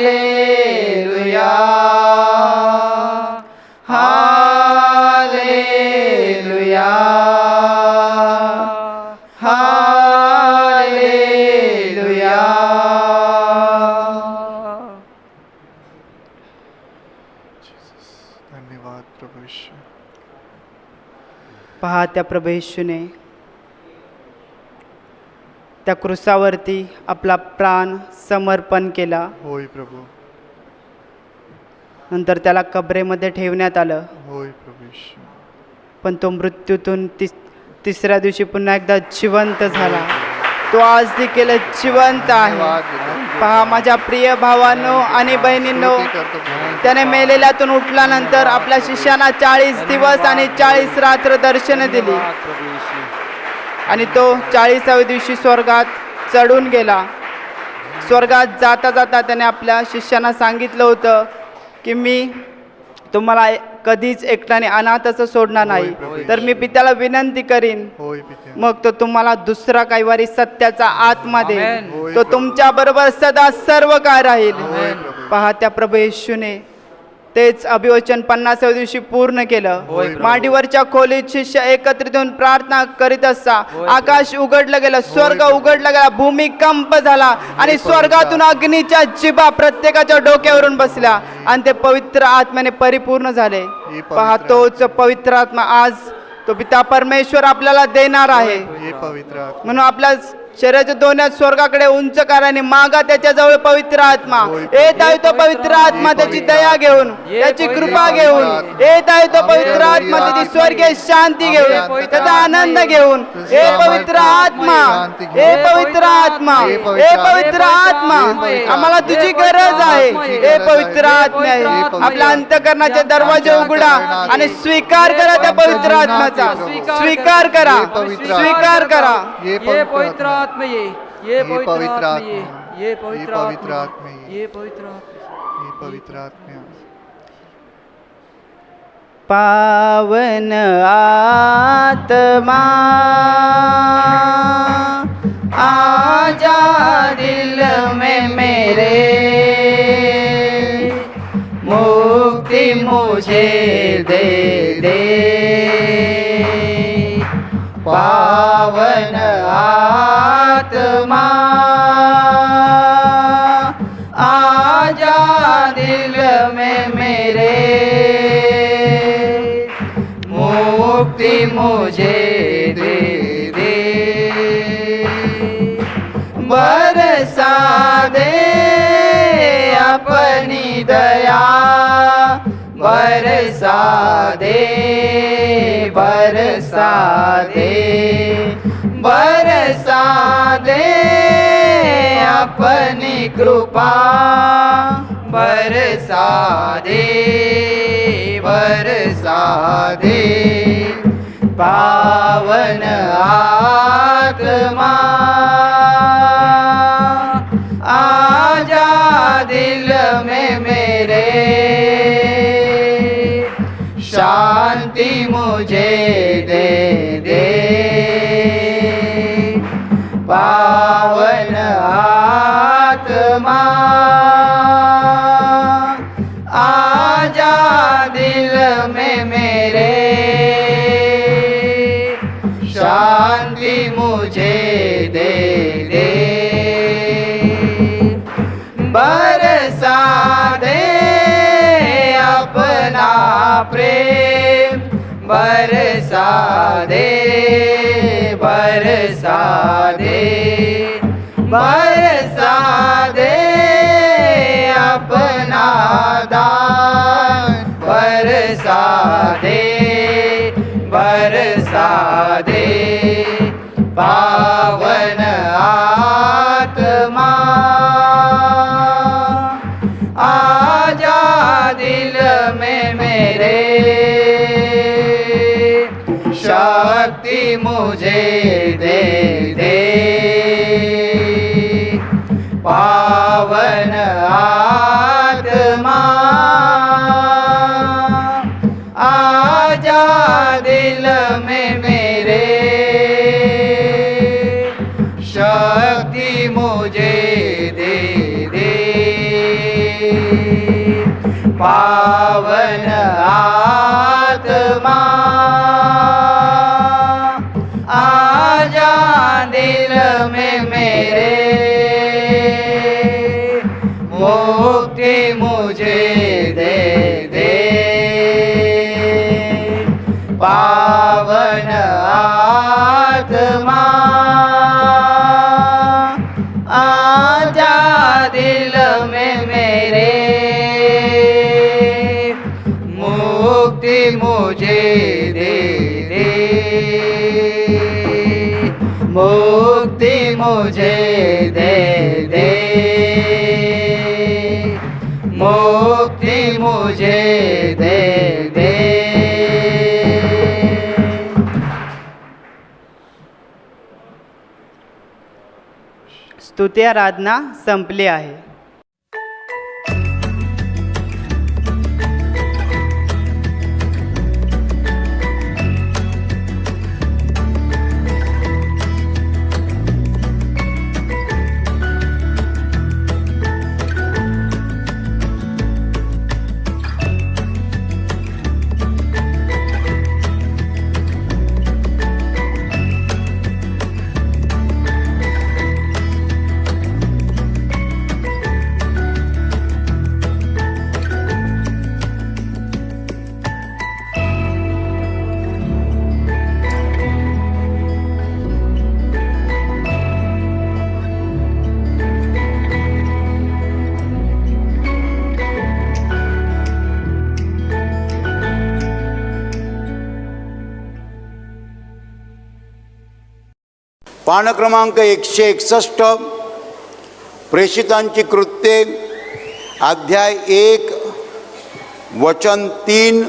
हालेलुया हालेलुया हालेलुया. धन्यवाद प्रभू येशू. पहा त्या प्रभू येशूने त्या क्रूसावरती आपला प्राण समर्पण केला. होय प्रभू. नंतर त्याला कबरेमध्ये ठेवण्यात आलं. होय प्रभू येशू. पण तो मृत्यूतून तिसऱ्या दिवशी पुन्हा एकदा जिवंत झाला. तो आज देखील जिवंत आहे. पहा माझ्या प्रिय भावांनो आणि बहिणींनो, त्याने मेलेल्यातून उठल्यानंतर आपल्या शिष्यांना 40 दिवस आणि 40 रात्र दर्शन दिली धन्यवाद प्रभू येशू. आणि तो 40व्या दिवशी स्वर्गात चढून गेला. स्वर्गात जाता जाता त्याने आपल्या शिष्यांना सांगितलं होतं की मी तुम्हाला कधीच एकट्याने अनाथाचं सोडणार नाही. तर मी पित्याला विनंती करीन, होय पित्या. मग तो तुम्हाला दुसरा कैवारी सत्याचा आत्मा देईल. आमेन. तो तुमच्या बरोबर सदा सर्व काय राहील. होय प्रभू. पहा त्या प्रभू येशूने तेच अभिवचन 50व्या दिवशी पूर्ण केलं. होय प्रभू. माडीवरच्या खोलीत शिष्य एकत्रित होऊन प्रार्थना करीत असता होय आकाश उघडलं गेलं, स्वर्ग उघडला गेला, भूमिकंप झाला आणि स्वर्गातून अग्नीच्या जिभा प्रत्येकाच्या डोक्यावरून बसल्या आणि ते पवित्र आत्म्याने परिपूर्ण झाले. पवित्र पहा तोच पवित्र आत्मा आज तो पिता परमेश्वर आपल्याला देणार आहे. हे पवित्र आत्मा म्हणून आपल्या शरीराच्या दोन्ही हात स्वर्गाकडे उंच करा आणि मागा त्याच्याजवळ पवित्र आत्मा. येत आहे तो पवित्र आत्मा त्याची दया घेऊन, त्याची कृपा घेऊन. येत आहे तो पवित्र आत्मा त्याची स्वर्गीय शांती घेऊन, त्याचा आनंद घेऊन. हे पवित्र आत्मा, हे पवित्र आत्मा, हे पवित्र आत्मा, आम्हाला तुझी गरज आहे. हे पवित्र आत्मा आहे. आपल्या अंतःकरणाचे दरवाजे उघडा आणि स्वीकार करा त्या पवित्र आत्म्याचा. स्वीकार करा, स्वीकार करा. ये पवित्र आत्मा ये ये पवित्र पवित्र आत्मा आत्मा. ये पवित्र ये पवित्र आत्मा आत्मा ये. ये पवित्र आत्मा हे पवित्र आत्मा पावन आत्मा आजा दिल में मेरे, मुक्ति मुझे दे दे. पावन आत्मा आजा दिल में मेरे, मुक्ति मुझे दे दे. बरसा दे अपनी दया, बरसा दे, बरसा दे, बरसा दे अपनी कृपा, बरसा दे, बरसा दे. पावन आत्मा आजा दिल में मेरे, शांति मुझे दे दे. पावन आत्मा आजा दिल में मेरे, शांति मुझे दे दे. बरसा दे अपना प्रेम, बरसा दे, बरसा दे, बरसा दे अपना दान, बरसा दे, बरसा दे. पावन आत्मा आजा दिल में मेरे, शक्ति मुझे दे दे. पावन आत्मा आजा दिल में मेरे, शक्ति मुझे दे दे. पावन आत्मा आजा दिल में मेरे, मुक्ति मुझे दे दे. पावन आत्मा आजा दिल में मेरे, मुक्ति मुझे दे दे. मुक्ति मुझे दे दे. मुक्ति मुझे दे दे. स्तुती आराधना संपली आहे. पान क्रमांक 161, प्रेषितांची कृत्ये, अध्याय 1 वचन 3.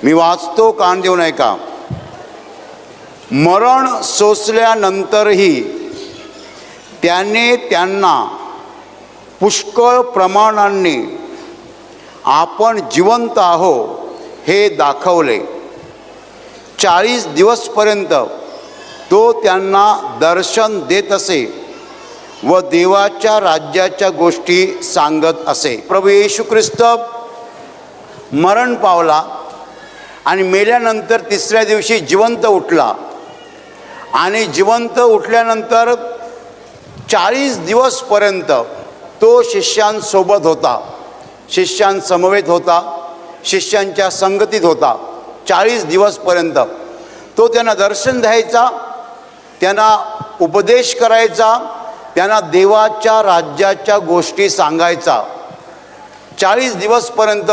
मी वाचतो, कान देऊन ऐका. मरण सोसल्यानंतरही त्याने त्यांना पुष्कळ प्रमाणाने आपण जिवंत आहो हे दाखवले. 40 दिवसपर्यंत तो त्यांना दर्शन देत असे व देवाच्या राज्याच्या गोष्टी सांगत असे. प्रभू येशू ख्रिस्त मरण पावला आणि मेल्यानंतर 3ऱ्या दिवशी जिवंत उठला आणि जिवंत उठल्यानंतर 40 दिवसपर्यंत तो शिष्यांसोबत होता, शिष्यांसमवेत होता, शिष्यांच्या संगतीत होता. 40 दिवसपर्यंत तो त्यांना दर्शन द्यायचा, त्यांना उपदेश करायचा, त्यांना देवाच्या राज्याच्या गोष्टी सांगायचा. 40 दिवसपर्यंत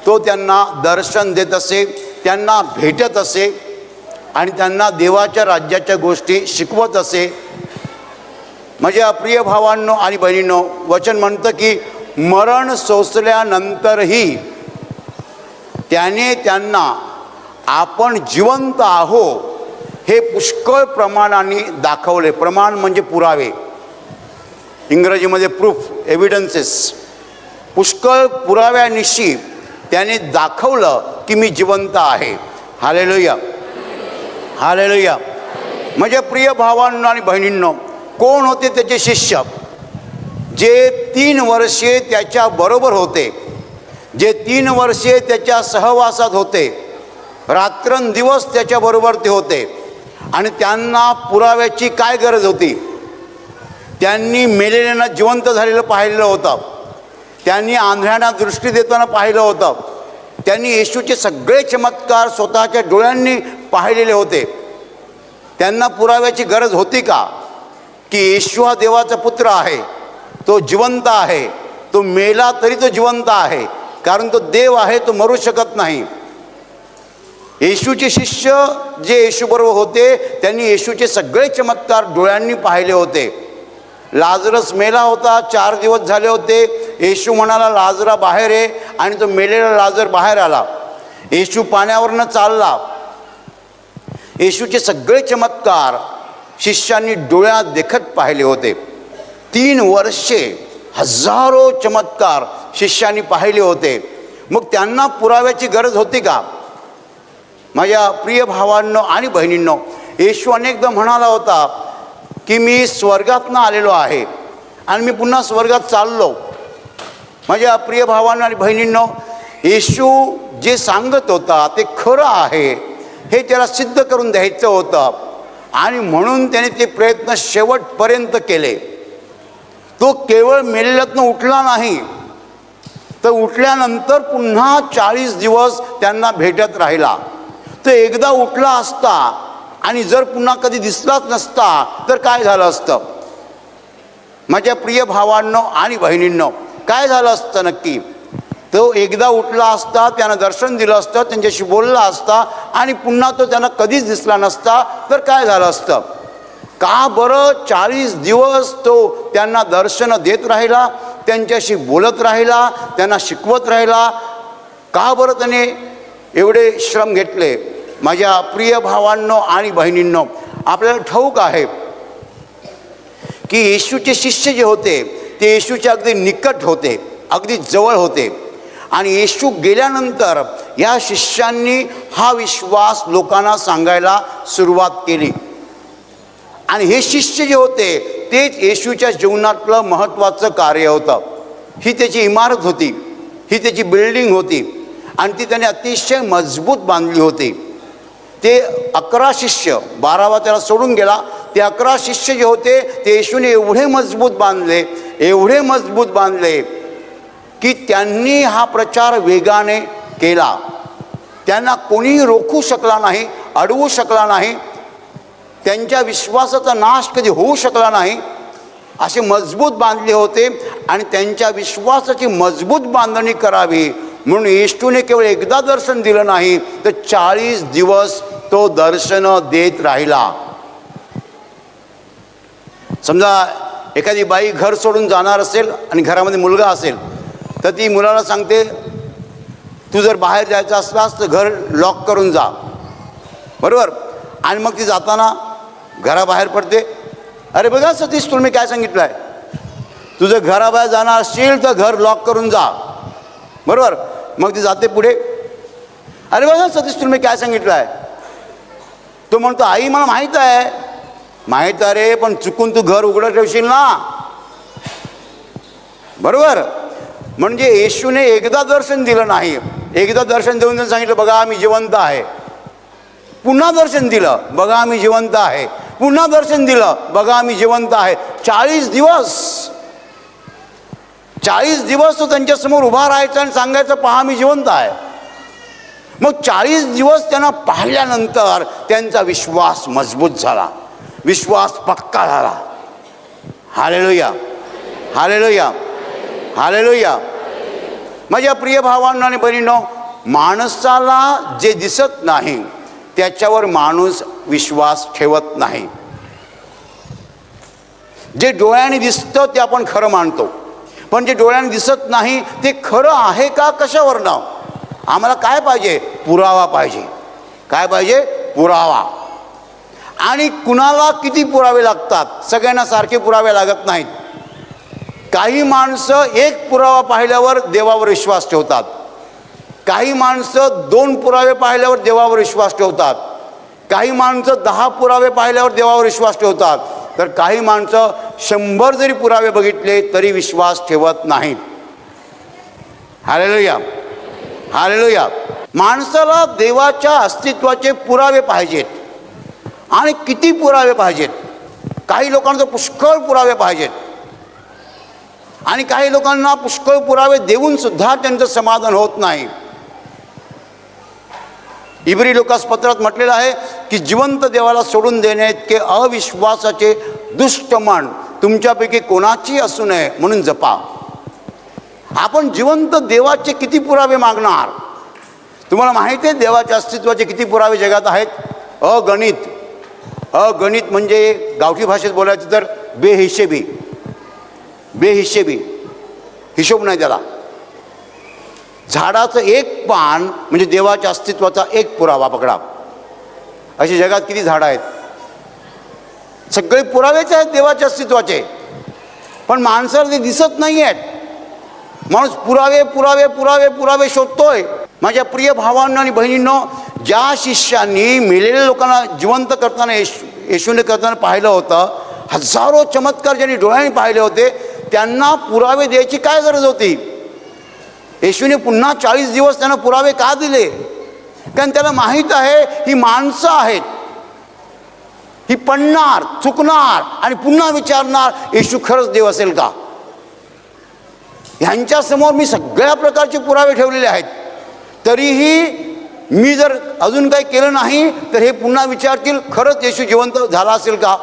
तो त्यांना दर्शन देत असे, त्यांना भेटत असे आणि त्यांना देवाच्या राज्याच्या गोष्टी शिकवत असे. माझ्या प्रिय भावांनो आणि बहिणींनो, वचन म्हणतं की मरण सोसल्यानंतरही त्याने त्यांना आपण जिवंत आहो हे पुष्कळ प्रमाणाने दाखवले. प्रमाण म्हणजे पुरावे, इंग्रजीमध्ये प्रूफ, एव्हिडन्सेस. पुष्कळ पुराव्यानिशी त्याने दाखवलं की मी जिवंत आहे. Hallelujah, hallelujah. म्हणजे प्रिय भावांनो आणि बहिणींनो, कोण होते त्याचे शिष्य? जे 3 वर्षे त्याच्याबरोबर होते, जे 3 वर्षे त्याच्या सहवासात होते, रात्रंदिवस त्याच्याबरोबर ते होते. आणि त्यांना पुराव्याची काय गरज होती? त्यांनी मेलेल्यांना जिवंत झालेलं पाहिलेलं होतं, त्यांनी आंधळ्यांना दृष्टी देताना पाहिलं होतं, त्यांनी येशूचे सगळे चमत्कार स्वतःच्या डोळ्यांनी पाहिलेले होते. त्यांना पुराव्याची गरज होती का की येशू हा देवाचा पुत्र आहे, तो जिवंत आहे, तो मेला तरी तो जिवंत आहे, कारण तो देव आहे, तो मरू शकत नाही. येशूचे शिष्य जे येशूबरोबर होते त्यांनी येशूचे सगळे चमत्कार डोळ्यांनी पाहिले होते. लाजरस मेला होता, 4 दिवस झाले होते. येशू म्हणाला लाजरा बाहेर आहे आणि तो मेलेला लाजर बाहेर आला. येशू पाण्यावरनं चालला. येशूचे सगळे चमत्कार शिष्यांनी डोळ्यात देखत पाहिले होते. 3 वर्षे हजारो चमत्कार शिष्यांनी पाहिले होते. मग त्यांना पुराव्याची गरज होती का? माझ्या प्रिय भावांनो आणि बहिणींनो, येशू अनेकदा म्हणाला होता की मी स्वर्गातनं आलेलो आहे आणि मी पुन्हा स्वर्गात चाललो. माझ्या प्रिय भावांनो आणि बहिणींनो, येशू जे सांगत होता ते खरं आहे हे त्याला सिद्ध करून द्यायचं होतं आणि म्हणून त्याने ते प्रयत्न शेवटपर्यंत केले. तो केवळ मेलेल्यातनं उठला नाही, तर उठल्यानंतर पुन्हा 40 दिवस त्यांना भेटत राहिला. तो एकदा उठला असता आणि जर पुन्हा कधी दिसलाच नसता तर काय झालं असतं? माझ्या प्रिय भावांनो आणि बहिणींनो, काय झालं असतं नक्की? तो एकदा उठला असता, त्यानं दर्शन दिलं असतं, त्यांच्याशी बोलला असता आणि पुन्हा तो त्यांना कधीच दिसला नसता तर काय झालं असतं? का बरं 40 दिवस तो त्यांना दर्शनं देत राहिला, त्यांच्याशी बोलत राहिला, त्यांना शिकवत राहिला? का बरं त्याने एवढे श्रम घेतले? माझ्या प्रिय भावांनो आणि बहिणींनो, आपल्याला ठाऊक आहे की येशूचे शिष्य जे होते ते येशूच्या अगदी निकट होते, अगदी जवळ होते. आणि येशू गेल्यानंतर या शिष्यांनी हा विश्वास लोकांना सांगायला सुरुवात केली. आणि हे शिष्य जे होते तेच येशूच्या जीवनातलं महत्त्वाचं कार्य होतं. ही त्याची इमारत होती, ही त्याची बिल्डिंग होती आणि ती त्याने अतिशय मजबूत बांधली होती. ते 11 शिष्य, 12वा त्याला सोडून गेला, ते 11 शिष्य जे होते ते येशूने एवढे मजबूत बांधले, एवढे मजबूत बांधले की त्यांनी हा प्रचार वेगाने केला. त्यांना कोणीही रोखू शकला नाही, अडवू शकला नाही, त्यांच्या विश्वासाचा नाश कधी होऊ शकला नाही. असे मजबूत बांधले होते आणि त्यांच्या विश्वासाची मजबूत बांधणी करावी म्हणून येशूने केवळ एकदा दर्शन दिलं नाही तर 40 दिवस तो दर्शन देत राहिला. समजा एखादी बाई घर सोडून जाणार असेल आणि घरामध्ये मुलगा असेल तर ती मुलाला सांगते, तू जर बाहेर जायचं असलास तर घर लॉक करून जा, बरोबर. आणि मग ती जाताना घराबाहेर पडते, अरे बघा सतीश तुला मी काय सांगितलं आहे, तुझं घराबाहेर जाणार असशील तर घर लॉक करून जा, बरोबर. मग ती जाते पुढे, अरे बघा सतीश तुला मी काय सांगितलं आहे. तो म्हणतो, आई मला माहीत आहे. माहीत आहे रे, पण चुकून तू घर उघडं ठेवशील ना, बरोबर. म्हणजे येशूने एकदा दर्शन दिलं नाही, एकदा दर्शन देऊन त्यांनी सांगितलं बघा आम्ही जिवंत आहे. पुन्हा दर्शन दिलं, बघा आम्ही जिवंत आहे. पुन्हा दर्शन दिलं, बघा आम्ही जिवंत आहे. 40 दिवस तो त्यांच्यासमोर उभा राहायचा आणि सांगायचं पहा मी जिवंत आहे. मग 40 दिवस त्यांना पाहिल्यानंतर त्यांचा विश्वास मजबूत झाला, विश्वास पक्का झाला. Hallelujah, hallelujah, hallelujah. माझ्या प्रिय भावांनो आणि बहिणींनो, माणसाला जे दिसत नाही त्याच्यावर माणूस विश्वास ठेवत नाही. जे डोळ्याने दिसतं ते आपण खरं मानतो, पण जे डोळ्याने दिसत नाही ते खरं आहे का कशावरनं. आम्हाला काय पाहिजे, पुरावा पाहिजे. काय पाहिजे, पुरावा. आणि कुणाला किती पुरावे लागतात, सगळ्यांना सारखे पुरावे लागत नाहीत. काही माणसं एक पुरावा पाहिल्यावर देवावर विश्वास ठेवतात, काही माणसं 2 पुरावे पाहिल्यावर देवावर विश्वास ठेवतात, काही माणसं 10 पुरावे पाहिल्यावर देवावर विश्वास ठेवतात, तर काही माणसं 100 जरी पुरावे बघितले तरी विश्वास ठेवत नाहीत. Hallelujah, hallelujah. माणसाला देवाच्या अस्तित्वाचे पुरावे पाहिजेत. आणि किती पुरावे पाहिजेत. काही लोकांना पुष्कळ पुरावे पाहिजेत आणि काही लोकांना पुष्कळ पुरावे देऊन सुद्धा त्यांचं समाधान होत नाही. इब्री लोकास पत्रात म्हटलेलं आहे की जिवंत देवाला सोडून देणे इतके अविश्वासाचे दुष्ट मन तुमच्यापैकी कोणाची असू नये म्हणून जपा. आपण जिवंत देवाचे किती पुरावे मागणार. तुम्हाला माहिती आहे देवाच्या अस्तित्वाचे किती पुरावे जगात आहेत. अगणित. अगणित म्हणजे गावठी भाषेत बोलायचं तर बेहिशेबी. बेहिशेबी, हिशोब नाही त्याला. झाडाचं एक पान म्हणजे देवाच्या अस्तित्वाचा एक पुरावा पकडा. अशी जगात किती झाडं आहेत. सगळे पुरावेच आहेत देवाच्या अस्तित्वाचे, पण माणसाला ते दिसत नाही आहेत. माणूस पुरावे पुरावे पुरावे पुरावे शोधतोय. माझ्या प्रिय भावांनो आणि बहिणींनो, ज्या शिष्यांनी मेलेल्या लोकांना जिवंत करताना येशूने करताना पाहिलं होतं, हजारो चमत्कार ज्यांनी डोळ्यांनी पाहिले होते, त्यांना पुरावे द्यायची काय गरज होती. येशूने पुन्हा 40 दिवस त्यांना पुरावे का दिले. कारण त्याला माहीत आहे ही माणसं आहेत, ही पडणार, चुकणार आणि पुन्हा विचारणार येशू खरंच देव असेल का. ह्यांच्यासमोर मी सगळ्या प्रकारचे पुरावे ठेवलेले आहेत, तरीही मी जर अजून काही केलं नाही तर हे पुन्हा विचारतील खरंच येशू जिवंत झाला असेल का,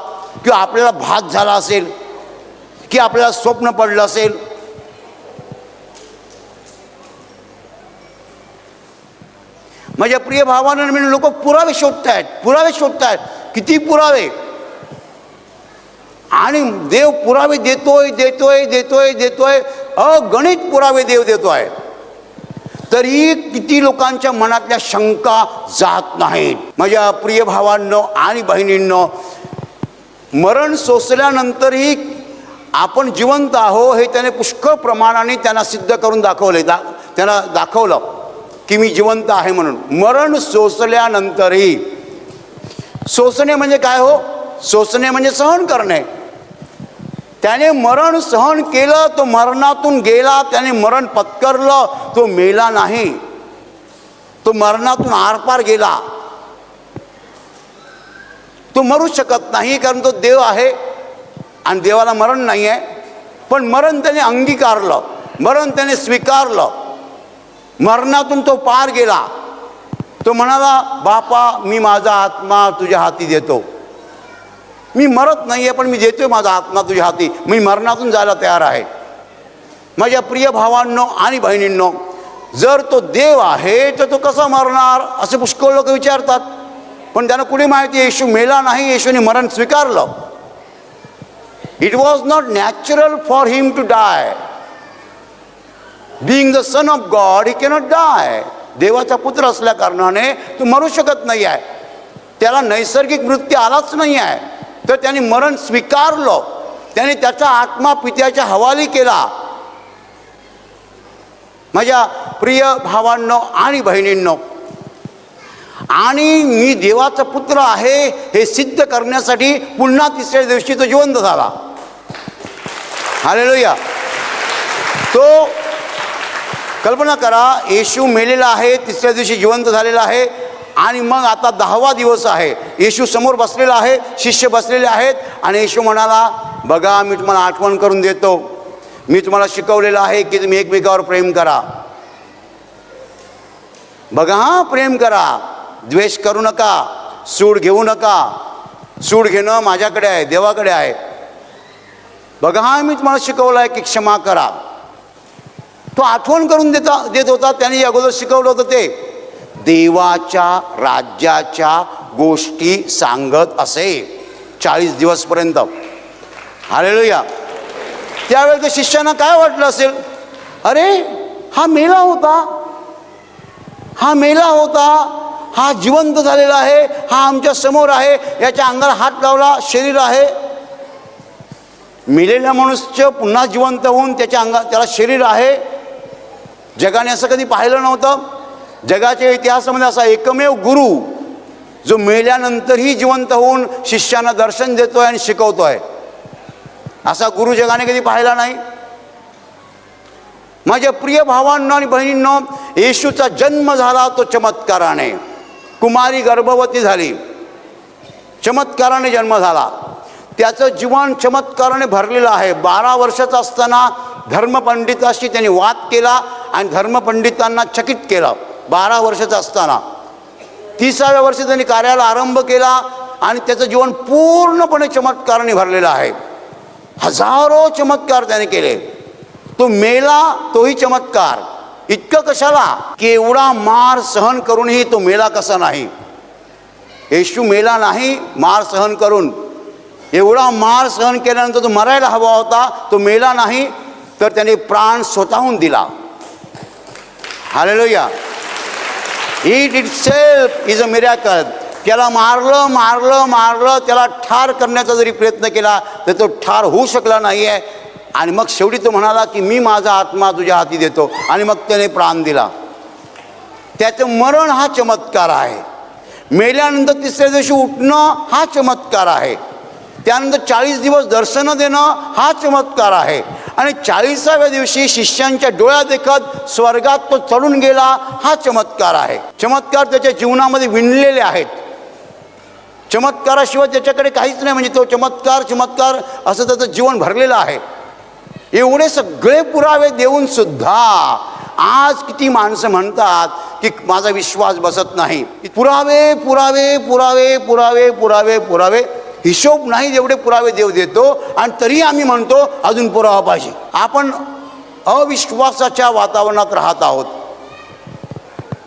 किंवा आपल्याला भात झाला असेल, की आपल्याला स्वप्न पडलं असेल. माझ्या प्रिय भावांना मी लोक पुरावे शोधतायत, पुरावे शोधतायत. किती पुरावे. आणि देव पुरावे देतोय देतोय देतोय देतोय. अगणित पुरावे देव देतोय, तरी किती लोकांच्या मनातल्या शंका जात नाहीत. माझ्या प्रिय भावांनो आणि बहिणींनो, मरण सोसल्यानंतरही आपण जिवंत आहो हे त्याने पुष्कळ प्रमाणाने त्यांना सिद्ध करून दाखवले. त्यांना दाखवलं की मी जिवंत आहे म्हणून. मरण सोसल्यानंतरही. सोसणे म्हणजे काय हो. सोसणे म्हणजे सहन करणे. त्याने मरण सहन केलं, तो मरणातून गेला, त्याने मरण पत्करलं, तो मेला नाही, तो मरणातून आरपार गेला. तो मरू शकत नाही कारण तो देव आहे आणि देवाला मरण नाही आहे. पण मरण त्याने अंगीकारलं, मरण त्याने स्वीकारलं. मरणातून तो पार गेला. तो म्हणाला, बापा मी माझा आत्मा तुझ्या हाती देतो. मी मरत नाही आहे पण मी देतोय माझा आत्मा तुझ्या हाती. मी मरणातून जायला तयार आहे. माझ्या प्रिय भावांनो आणि बहिणींनो, जर तो देव आहे तर तो कसा मरणार असे पुष्कळ लोक विचारतात. पण त्यांना कुठे माहिती येशू मेला नाही, येशूने मरण स्वीकारलं. It was not natural for him to die. Being the son of God, he cannot die. देवाचा पुत्र असल्या कारणाने तो मरू शकत नाही आहे. त्याला नैसर्गिक मृत्यू आलाच नाही आहे. तर त्याने मरण स्वीकारलं. त्याने त्याचा आत्मा पित्याच्या हवाली केला. माझ्या प्रिय भावांनो आणि बहिणींनो, आणि मी देवाचा पुत्र आहे हे सिद्ध करण्यासाठी पुन्हा तिसऱ्या दिवशी तो जिवंत झाला. हालेलुया. तो कल्पना करा, येशू मेलेला आहे, तिसऱ्या दिवशी जिवंत झालेला आहे, आणि मग आता 10वा दिवस आहे. येशू समोर बसलेला आहे, शिष्य बसलेले आहेत, आणि येशू म्हणाला, बघा मी तुम्हाला आठवण करून देतो, मी तुम्हाला शिकवलेलं आहे की तुम्ही एकमेकावर प्रेम करा. बघा, हां, प्रेम करा, द्वेष करू नका, सूड घेऊ नका. सूड घेणं माझ्याकडे आहे, देवाकडे आहे. बघा, हां, मी तुम्हाला शिकवलं आहे की क्षमा करा. तो आठवण करून देत होता. त्याने अगोदर शिकवलं होतं ते देवाच्या राज्याच्या गोष्टी सांगत असे 40 दिवसपर्यंत. हालेलुया. त्यावेळेला त्या शिष्यांना काय वाटलं असेल, अरे हा मेला होता, हा मेला होता, हा जिवंत झालेला आहे, हा आमच्या समोर आहे, याच्या अंगाला हात लावला, शरीर आहे. मेलेल्या मनुष्य पुन्हा जिवंत होऊन त्याला शरीर आहे. जगाने असं कधी पाहिलं नव्हतं. जगाच्या इतिहासामध्ये असा एकमेव गुरु जो मेल्यानंतरही जिवंत होऊन शिष्यांना दर्शन देतोय आणि शिकवतोय, असा गुरु जगाने कधी पाहिला नाही. माझ्या प्रिय भावांनो आणि बहिणींनो, येशूचा जन्म झाला तो चमत्काराने. कुमारी गर्भवती झाली, चमत्काराने जन्म झाला. त्याचं जीवन चमत्काराने भरलेलं आहे. 12 वर्षाचा असताना धर्मपंडिताशी त्यांनी वाद केला आणि धर्मपंडितांना चकित केलं. 12 वर्षाचा असताना 30व्या वर्षी त्यांनी कार्याला आरंभ केला आणि त्याचं जीवन पूर्णपणे चमत्काराने भरलेलं आहे. हजारो चमत्कार त्याने केले. तो मेला तोही चमत्कार. इतकं कशाला की एवढा मार सहन करूनही तो मेला कसा नाही. येशू मेला नाही मार सहन करून. एवढा मार सहन केल्यानंतर तो मरायला हवा होता, तो मेला नाही, तर त्याने प्राण स्वतःहून दिला. Hallelujah. It itself is a miracle. त्याला मारलं, त्याला ठार करण्याचा जरी प्रयत्न केला तर तो ठार होऊ शकला नाही आहे. आणि मग शेवटी तो म्हणाला की मी माझा आत्मा तुझ्या हाती देतो, आणि मग त्याने प्राण दिला. त्याचं मरण हा चमत्कार आहे. मेल्यानंतर तिसऱ्या दिवशी उठणं हा चमत्कार आहे. त्यानंतर 40 दिवस दर्शनं देणं हा चमत्कार आहे. आणि 40व्या दिवशी शिष्यांच्या डोळ्या देखत स्वर्गात तो चढून गेला हा चमत्कार आहे. चमत्कार त्याच्या जीवनामध्ये विणलेले आहेत. चमत्काराशिवाय त्याच्याकडे काहीच नाही. म्हणजे तो चमत्कार असं त्याचं जीवन भरलेलं आहे. एवढे सगळे पुरावे देऊन सुद्धा आज किती माणसं म्हणतात की माझा विश्वास बसत नाही. पुरावे पुरावे पुरावे पुरावे पुरावे पुरावे, हिशोब नाही एवढे पुरावे देव देतो, आणि तरी आम्ही म्हणतो अजून पुरावा पाहिजे. आपण अविश्वासाच्या वातावरणात राहत आहोत.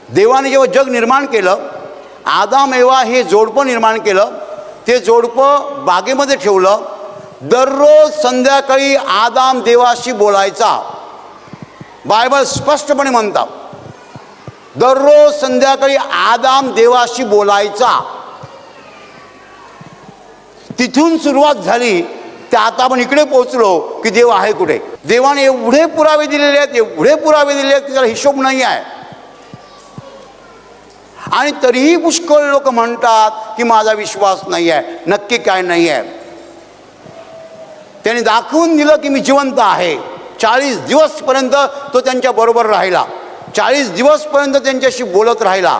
देवाने जेव्हा जग निर्माण केलं, आदाम एवा हे जोडपं निर्माण केलं. ते जोडपं बागेमध्ये ठेवलं. दररोज संध्याकाळी आदाम देवाशी बोलायचा. बायबल स्पष्टपणे म्हणतात, दररोज संध्याकाळी आदाम देवाशी बोलायचा. तिथून सुरुवात झाली. तर आता आपण इकडे पोहोचलो की देव आहे कुठे. देवाने एवढे पुरावे दिलेले आहेत, एवढे पुरावे दिलेले आहेत की त्याला हिशोब नाही आहे. आणि तरीही पुष्कळ लोक म्हणतात की माझा विश्वास नाही आहे. नक्की काय नाही आहे. त्यांनी दाखवून दिलं की मी जिवंत आहे. 40 दिवसपर्यंत तो त्यांच्या बरोबर राहिला. 40 दिवसपर्यंत त्यांच्याशी बोलत राहिला.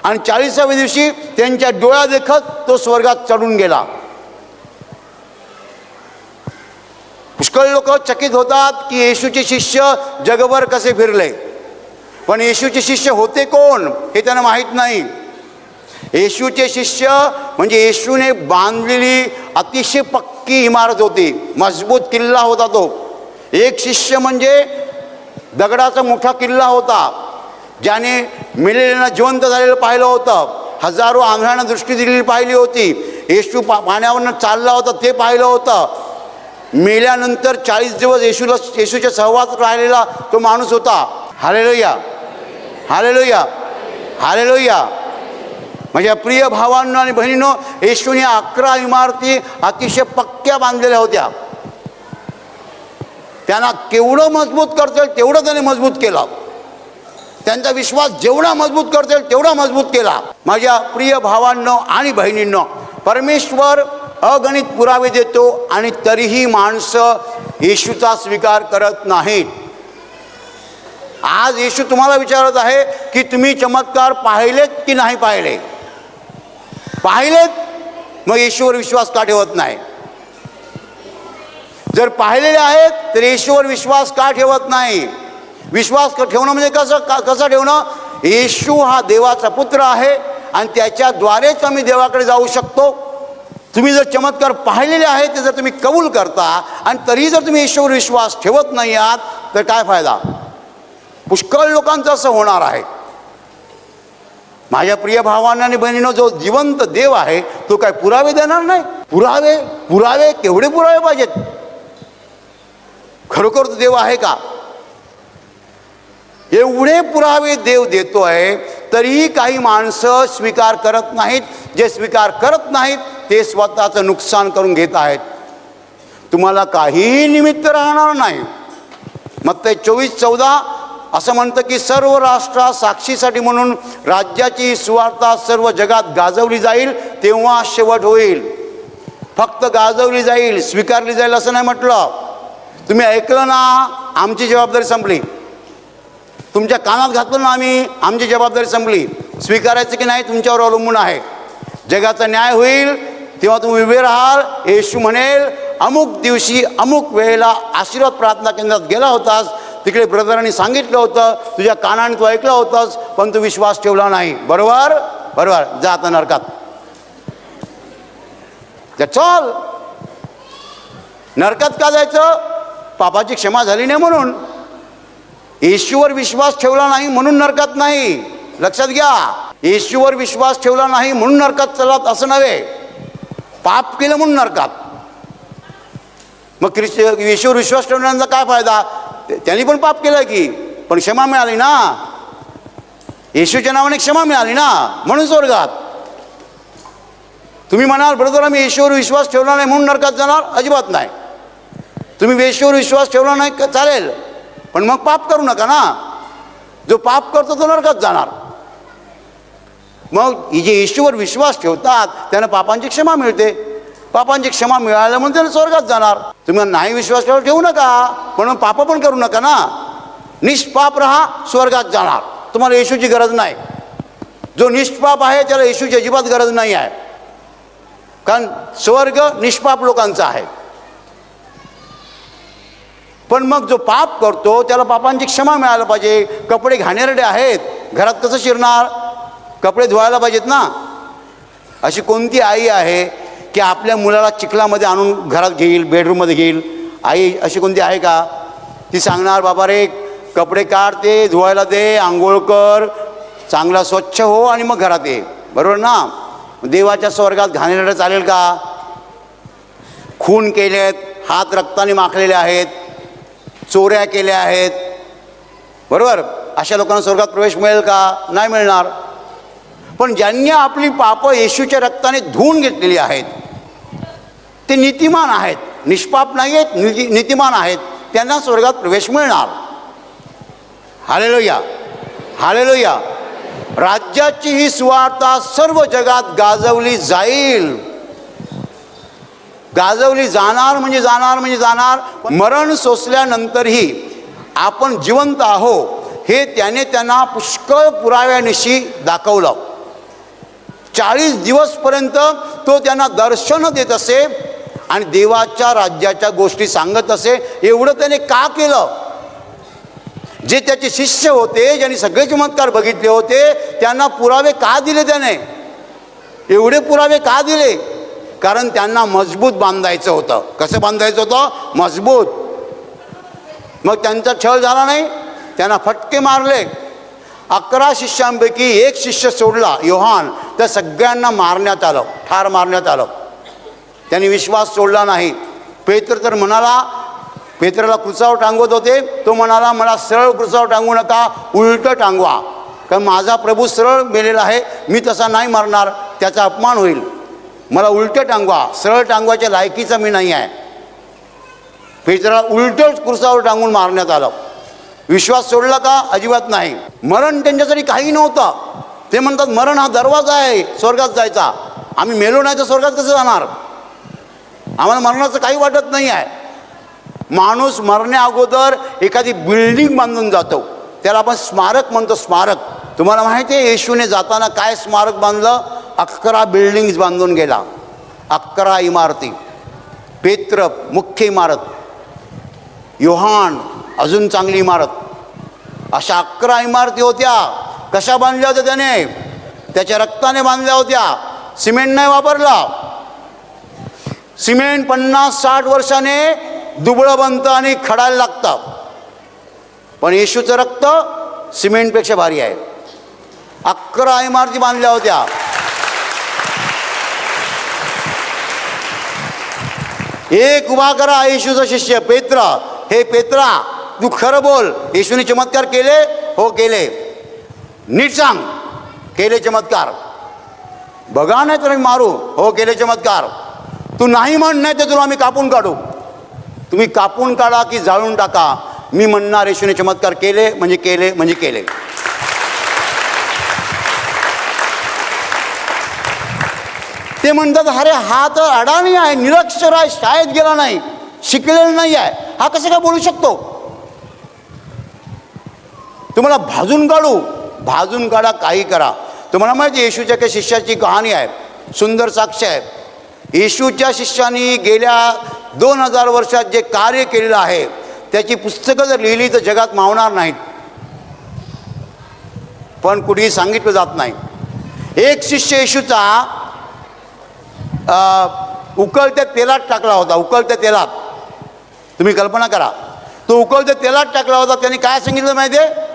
आणि 40व्या दिवशी त्यांच्या डोळ्या देखत तो स्वर्गात चढून गेला. पुष्कळ लोक चकित होतात की येशूचे शिष्य जगभर कसे फिरले, पण येशूचे शिष्य होते कोण हे त्यांना माहीत नाही. येशूचे शिष्य म्हणजे येशूने बांधलेली अतिशय पक्की इमारत होती, मजबूत किल्ला होता तो. एक शिष्य म्हणजे दगडाचा मोठा किल्ला होता, ज्याने मेलेल्यांना जिवंत झालेलं पाहिलं होतं. हजारो आंधळ्यांना दृष्टी दिलेली पाहिली होती. येशू पाण्यावरनं चालला होता ते पाहिलं होतं. मेल्यानंतर 40 दिवस येशूच्या सहवासात राहिलेला तो माणूस होता. Hallelujah, hallelujah, hallelujah. माझ्या प्रिय भावांनो आणि बहिणींनो, येशूने 11 इमारती अतिशय पक्क्या बांधलेल्या होत्या. त्यांना केवढं मजबूत करता येईल तेवढं त्याने मजबूत केलं. त्यांचा विश्वास जेवढा मजबूत करता येईल तेवढा मजबूत केला. माझ्या प्रिय भावांनो आणि बहिणींनो, परमेश्वर अगणित पुरावे देतो आणि तरीही माणसं येशूचा स्वीकार करत नाहीत. आज येशू तुम्हाला विचारत आहे की तुम्ही चमत्कार पाहिलेत की नाही पाहिले? पाहिलेत, मग येशूवर विश्वास का ठेवत नाही? जर पाहिलेले आहेत तर येशूवर विश्वास का ठेवत नाही? विश्वास ठेवणं म्हणजे कसं ठेवणं? येशू हा देवाचा पुत्र आहे आणि त्याच्याद्वारेच आम्ही देवाकडे जाऊ शकतो. तुम्ही जर चमत्कार पाहिलेले आहेत ते जर तुम्ही कबूल करता आणि तरीही जर तुम्ही येशूवर विश्वास ठेवत नाही आहात तर काय फायदा? पुष्कळ लोकांचं असं होणार आहे. माझ्या प्रिय भावांना आणि बहिणींनो, जो जिवंत देव आहे तो काय पुरावे देणार नाही? पुरावे केवढे पुरावे पाहिजेत? खरोखर तो देव आहे का? एवढे पुरावे देव देतोय तरीही काही माणसं स्वीकार करत नाहीत. जे स्वीकार करत नाहीत ते स्वतःचं नुकसान करून घेत आहेत. तुम्हाला काही निमित्त राहणार नाही. मत्ती 24:14 असं म्हणतं की सर्व राष्ट्रात साक्षीसाठी म्हणून राज्याची सुवार्ता सर्व जगात गाजवली जाईल, तेव्हा शेवट होईल. फक्त गाजवली जाईल, स्वीकारली जाईल असं नाही म्हटलं. तुम्ही ऐकलं ना, आमची जबाबदारी संपली. तुमच्या कानात घातलं ना आम्ही, आमची जबाबदारी संपली. स्वीकारायचं की नाही तुमच्यावर अवलंबून आहे. जगाचा न्याय होईल तेव्हा तुम्ही उभे राहाल. येशू म्हणेल, अमुक दिवशी अमुक वेळेला आशीर्वाद प्रार्थना केंद्रात गेला होतास, तिकडे ब्रदरांनी सांगितलं होतं, तुझ्या कानाने तू ऐकलं होतंस, पण तू विश्वास ठेवला नाही. बरोबर बरोबर, जा आता नरकात. चल, नरकात का जायचं? पापाची क्षमा झाली नाही म्हणून. येशूवर विश्वास ठेवला नाही म्हणून नरकात नाही. लक्षात घ्या, येशूवर विश्वास ठेवला नाही म्हणून नरकात चलात असं नव्हे. पाप केलं म्हणून नरकात. मग येशूवर विश्वास ठेवण्याचा काय फायदा? त्यांनी पण पाप केलं की, पण क्षमा मिळाली ना. येशूच्या नावाने क्षमा मिळाली ना, म्हणून स्वर्गात. तुम्ही म्हणाल, ब्रदर आम्ही येशूवर विश्वास ठेवला नाही म्हणून नरकात जाणार? अजिबात नाही. तुम्ही येशूवर विश्वास ठेवला नाही का चालेल, पण मग पाप करू नका ना. जो पाप करतो तो नरकात जाणार. मग जे येशूवर विश्वास ठेवतात त्यांना पापांची क्षमा मिळते. पापांची क्षमा मिळाल्या म्हणून त्याला स्वर्गात जाणार. तुम्ही नाही विश्वास ठेवू नका, पण पाप पण करू नका ना. निष्पाप राहा, स्वर्गात जाणार. तुम्हाला येशूची गरज नाही. जो निष्पाप आहे त्याला येशूची अजिबात गरज नाही आहे, कारण स्वर्ग निष्पाप लोकांचा आहे. पण मग जो पाप करतो त्याला पापांची क्षमा मिळायला पाहिजे. कपडे घाणेरडे आहेत, घरात कसं शिरणार? कपडे धुवायला पाहिजेत ना. अशी कोणती आई आहे की आपल्या मुलाला चिखलामध्ये आणून घरात घेईल, बेडरूममध्ये घेईल? आई अशी कोणती आहे का? ती सांगणार, बाबा रे कपडे काढ, ते धुवायला दे, आंघोळ कर, चांगला स्वच्छ हो आणि मग घरात ये. बरोबर ना? देवाच्या स्वर्गात घाणेरडं चालेल का? खून केलेत, हात रक्ताने माखलेले आहेत, चोऱ्या केल्या आहेत, बरोबर, अशा लोकांना स्वर्गात प्रवेश मिळेल का? नाही मिळणार. पण ज्यांनी आपली पापं येशूच्या रक्ताने धुवून घेतलेली आहेत ते नीतिमान आहेत, निष्पाप नाही आहेत, नीतिमान आहेत, त्यांना स्वर्गात प्रवेश मिळणार. Hallelujah, hallelujah. राज्याची ही सुवार्ता सर्व जगात गाजवली जाईल. गाजवली जाणार म्हणजे जाणार म्हणजे जाणार. मरण सोसल्यानंतरही आपण जिवंत आहो हे त्याने त्यांना पुष्कळ पुराव्यानिशी दाखवलं. 40 दिवसपर्यंत तो त्यांना दर्शन देत असे आणि देवाच्या राज्याच्या गोष्टी सांगत असे. एवढं त्याने का केलं? जे त्याचे शिष्य होते, ज्यांनी सगळे चमत्कार बघितले होते, त्यांना पुरावे का दिले त्याने? एवढे पुरावे का दिले? कारण त्यांना मजबूत बांधायचं होतं. कसं बांधायचं होतं? मजबूत. मग त्यांचा छळ झाला नाही, त्यांना फटके मारले. 11 शिष्यांपैकी एक शिष्य सोडला, योहान, तर सगळ्यांना मारण्यात आलं, ठार मारण्यात आलं. त्यांनी विश्वास सोडला नाही. पेत्र तर म्हणाला, पेत्राला क्रुसावर टांगवत होते, तो म्हणाला मला सरळ क्रुसावर टांगू नका, उलटं टांगवा, कारण माझा प्रभू सरळ मेलेला आहे, मी तसा नाही मारणार, त्याचा अपमान होईल, मला उलटं टांगवा, सरळ टांगवाच्या लायकीचा मी नाही आहे. पेत्राला उलटं क्रुसावर टांगून मारण्यात आलं. विश्वास सोडला का? अजिबात नाही. मरण त्यांच्यासाठी काही नव्हतं. ते म्हणतात मरण हा दरवाजा आहे स्वर्गात जायचा, आम्ही मेलो नाही तर स्वर्गात कसं जाणार, आम्हाला मरणाचं काही वाटत नाही आहे. माणूस मरण्या अगोदर एखादी बिल्डिंग बांधून जातो, त्याला आपण स्मारक म्हणतो. स्मारक, तुम्हाला माहिती आहे येशूने जाताना काय स्मारक बांधलं? 11 बिल्डिंग्स बांधून गेला, 11 इमारती. पेत्र मुख्य इमारत, योहान अजून चांगली इमारत, अशा 11 इमारती होत्या. कशा बांधल्या होत्या त्याने? त्याच्या रक्ताने बांधल्या होत्या, सिमेंट नाही वापरला. सिमेंट 50-60 वर्षाने दुबळं बनतं आणि खडायला लागतं, पण येशूचं रक्त सिमेंटपेक्षा भारी आहे. 11 इमारती बांधल्या होत्या. एक उभा करा येशूचा शिष्य पेत्र, हे पेत्रा तू खरं बोल, येशूने चमत्कार केले? हो केले. नीट सांग, केले चमत्कार? बघा नाही तर मारू. हो केले चमत्कार. तू नाही म्हण, नाही तर तुला आम्ही कापून काढू. तुम्ही कापून काढा की जाळून टाका, मी म्हणणार येशूने चमत्कार केले म्हणजे केले म्हणजे केले. ते म्हणतात अरे हा तर अडाणी आहे, निरक्षर आहे, शाळेत गेला नाही, शिकलेला नाही आहे, हा कसं काय बोलू शकतो? तुम्हाला भाजून काढू, भाजून काढा, काही करा. तुम्हाला माहिती येशूच्या काही शिष्याची कहाणी आहे, सुंदर साक्ष आहे. येशूच्या शिष्यानी गेल्या 2000 वर्षात जे कार्य केलेलं आहे त्याची पुस्तकं जर लिहिली तर जगात मावणार नाहीत, पण कुठेही सांगितलं जात नाही. एक शिष्य येशूचा उकळत्या तेलात टाकला होता. उकळत्या तेलात, तुम्ही कल्पना करा, तो उकळत्या तेलात टाकला होता. त्यांनी काय सांगितलं माहिती आहे?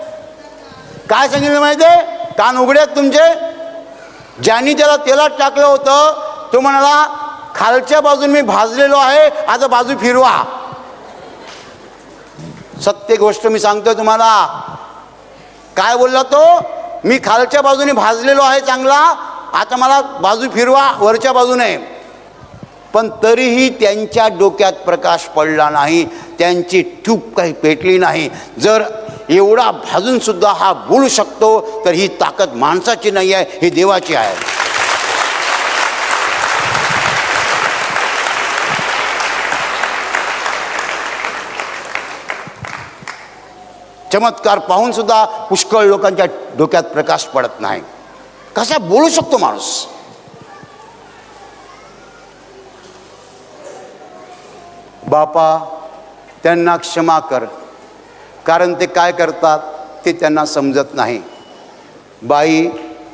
काय सांगितलं माहिती आहे? कान उघडे आहेत तुमचे? ज्यांनी त्याला तेलात टाकलं होतं तो म्हणाला खालच्या बाजून मी भाजलेलो आहे, आता बाजू फिरवा. सत्य गोष्ट मी सांगतोय तुम्हाला. काय बोलला तो? मी खालच्या बाजूने भाजलेलो आहे चांगला, आता मला बाजू फिरवा वरच्या बाजूने. पण तरीही त्यांच्या डोक्यात प्रकाश पडला नाही, त्यांची ट्यूब काही पेटली नाही. जर एवढा भाजून सुद्धा हा बोलू शकतो तर ही ताकद माणसाची नाही आहे, ही देवाची आहे. चमत्कार पाहून सुद्धा पुष्कळ लोकांच्या डोक्यात प्रकाश पडत नाही. कसा बोलू शकतो माणूस? बापा त्यांना क्षमा कर, कारण ते काय करतात ते त्यांना समजत नाही. बाई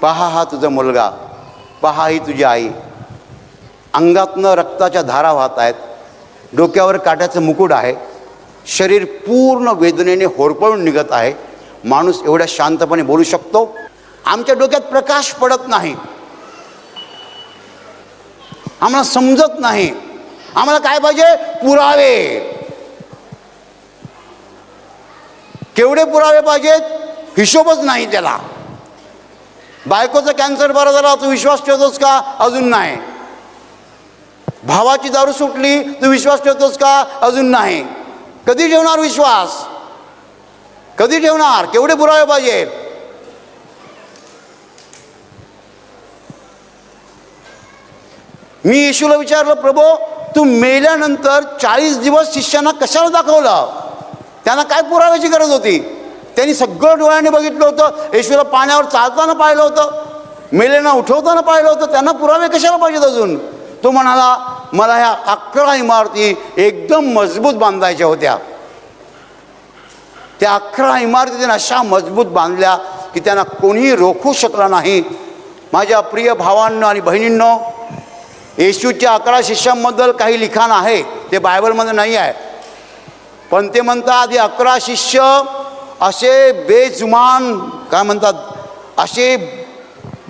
पहा हा तुझा मुलगा, पहा ही तुझी आई, अंगातनं रक्ताच्या धारा वाहत आहेत, डोक्यावर काट्याचं मुकुट आहे, शरीर पूर्ण वेदनेने होरपळून निघत आहे. माणूस एवढ्या शांतपणे बोलू शकतो? आमच्या डोक्यात प्रकाश पडत नाही, आम्हाला समजत नाही. आम्हाला काय पाहिजे? पुरावे. केवढे पुरावे पाहिजेत? हिशोबच नाही त्याला. बायकोचा कॅन्सर बरा झाला, तू विश्वास ठेवतोस का? अजून नाही. भावाची दारू सुटली, तू विश्वास ठेवतोस का? अजून नाही. कधी ठेवणार विश्वास? कधी ठेवणार? केवढे पुरावे पाहिजे? मी येशूला विचारलं, प्रभू तू मेल्यानंतर 40 दिवस शिष्यांना कशाला दाखवलं? त्यांना काय पुराव्याची गरज होती? त्यांनी सगळं डोळ्याने बघितलं होतं, येशूला पाण्यावर चालताना पाहिलं होतं, मेलेना उठवताना पाहिलं होतं, त्यांना पुरावे कशाला पाहिजेत अजून? तो म्हणाला मला ह्या 11 इमारती एकदम मजबूत बांधायच्या होत्या. त्या 11 इमारती त्यांना अशा मजबूत बांधल्या की त्यांना कोणीही रोखू शकला नाही. माझ्या प्रिय भावांनो आणि बहिणींनो, येशूच्या 11 शिष्यांबद्दल काही लिखाण आहे, ते बायबलमध्ये नाही आहे, पण ते म्हणतात हे 11 शिष्य असे बेजुमान, काय म्हणतात, असे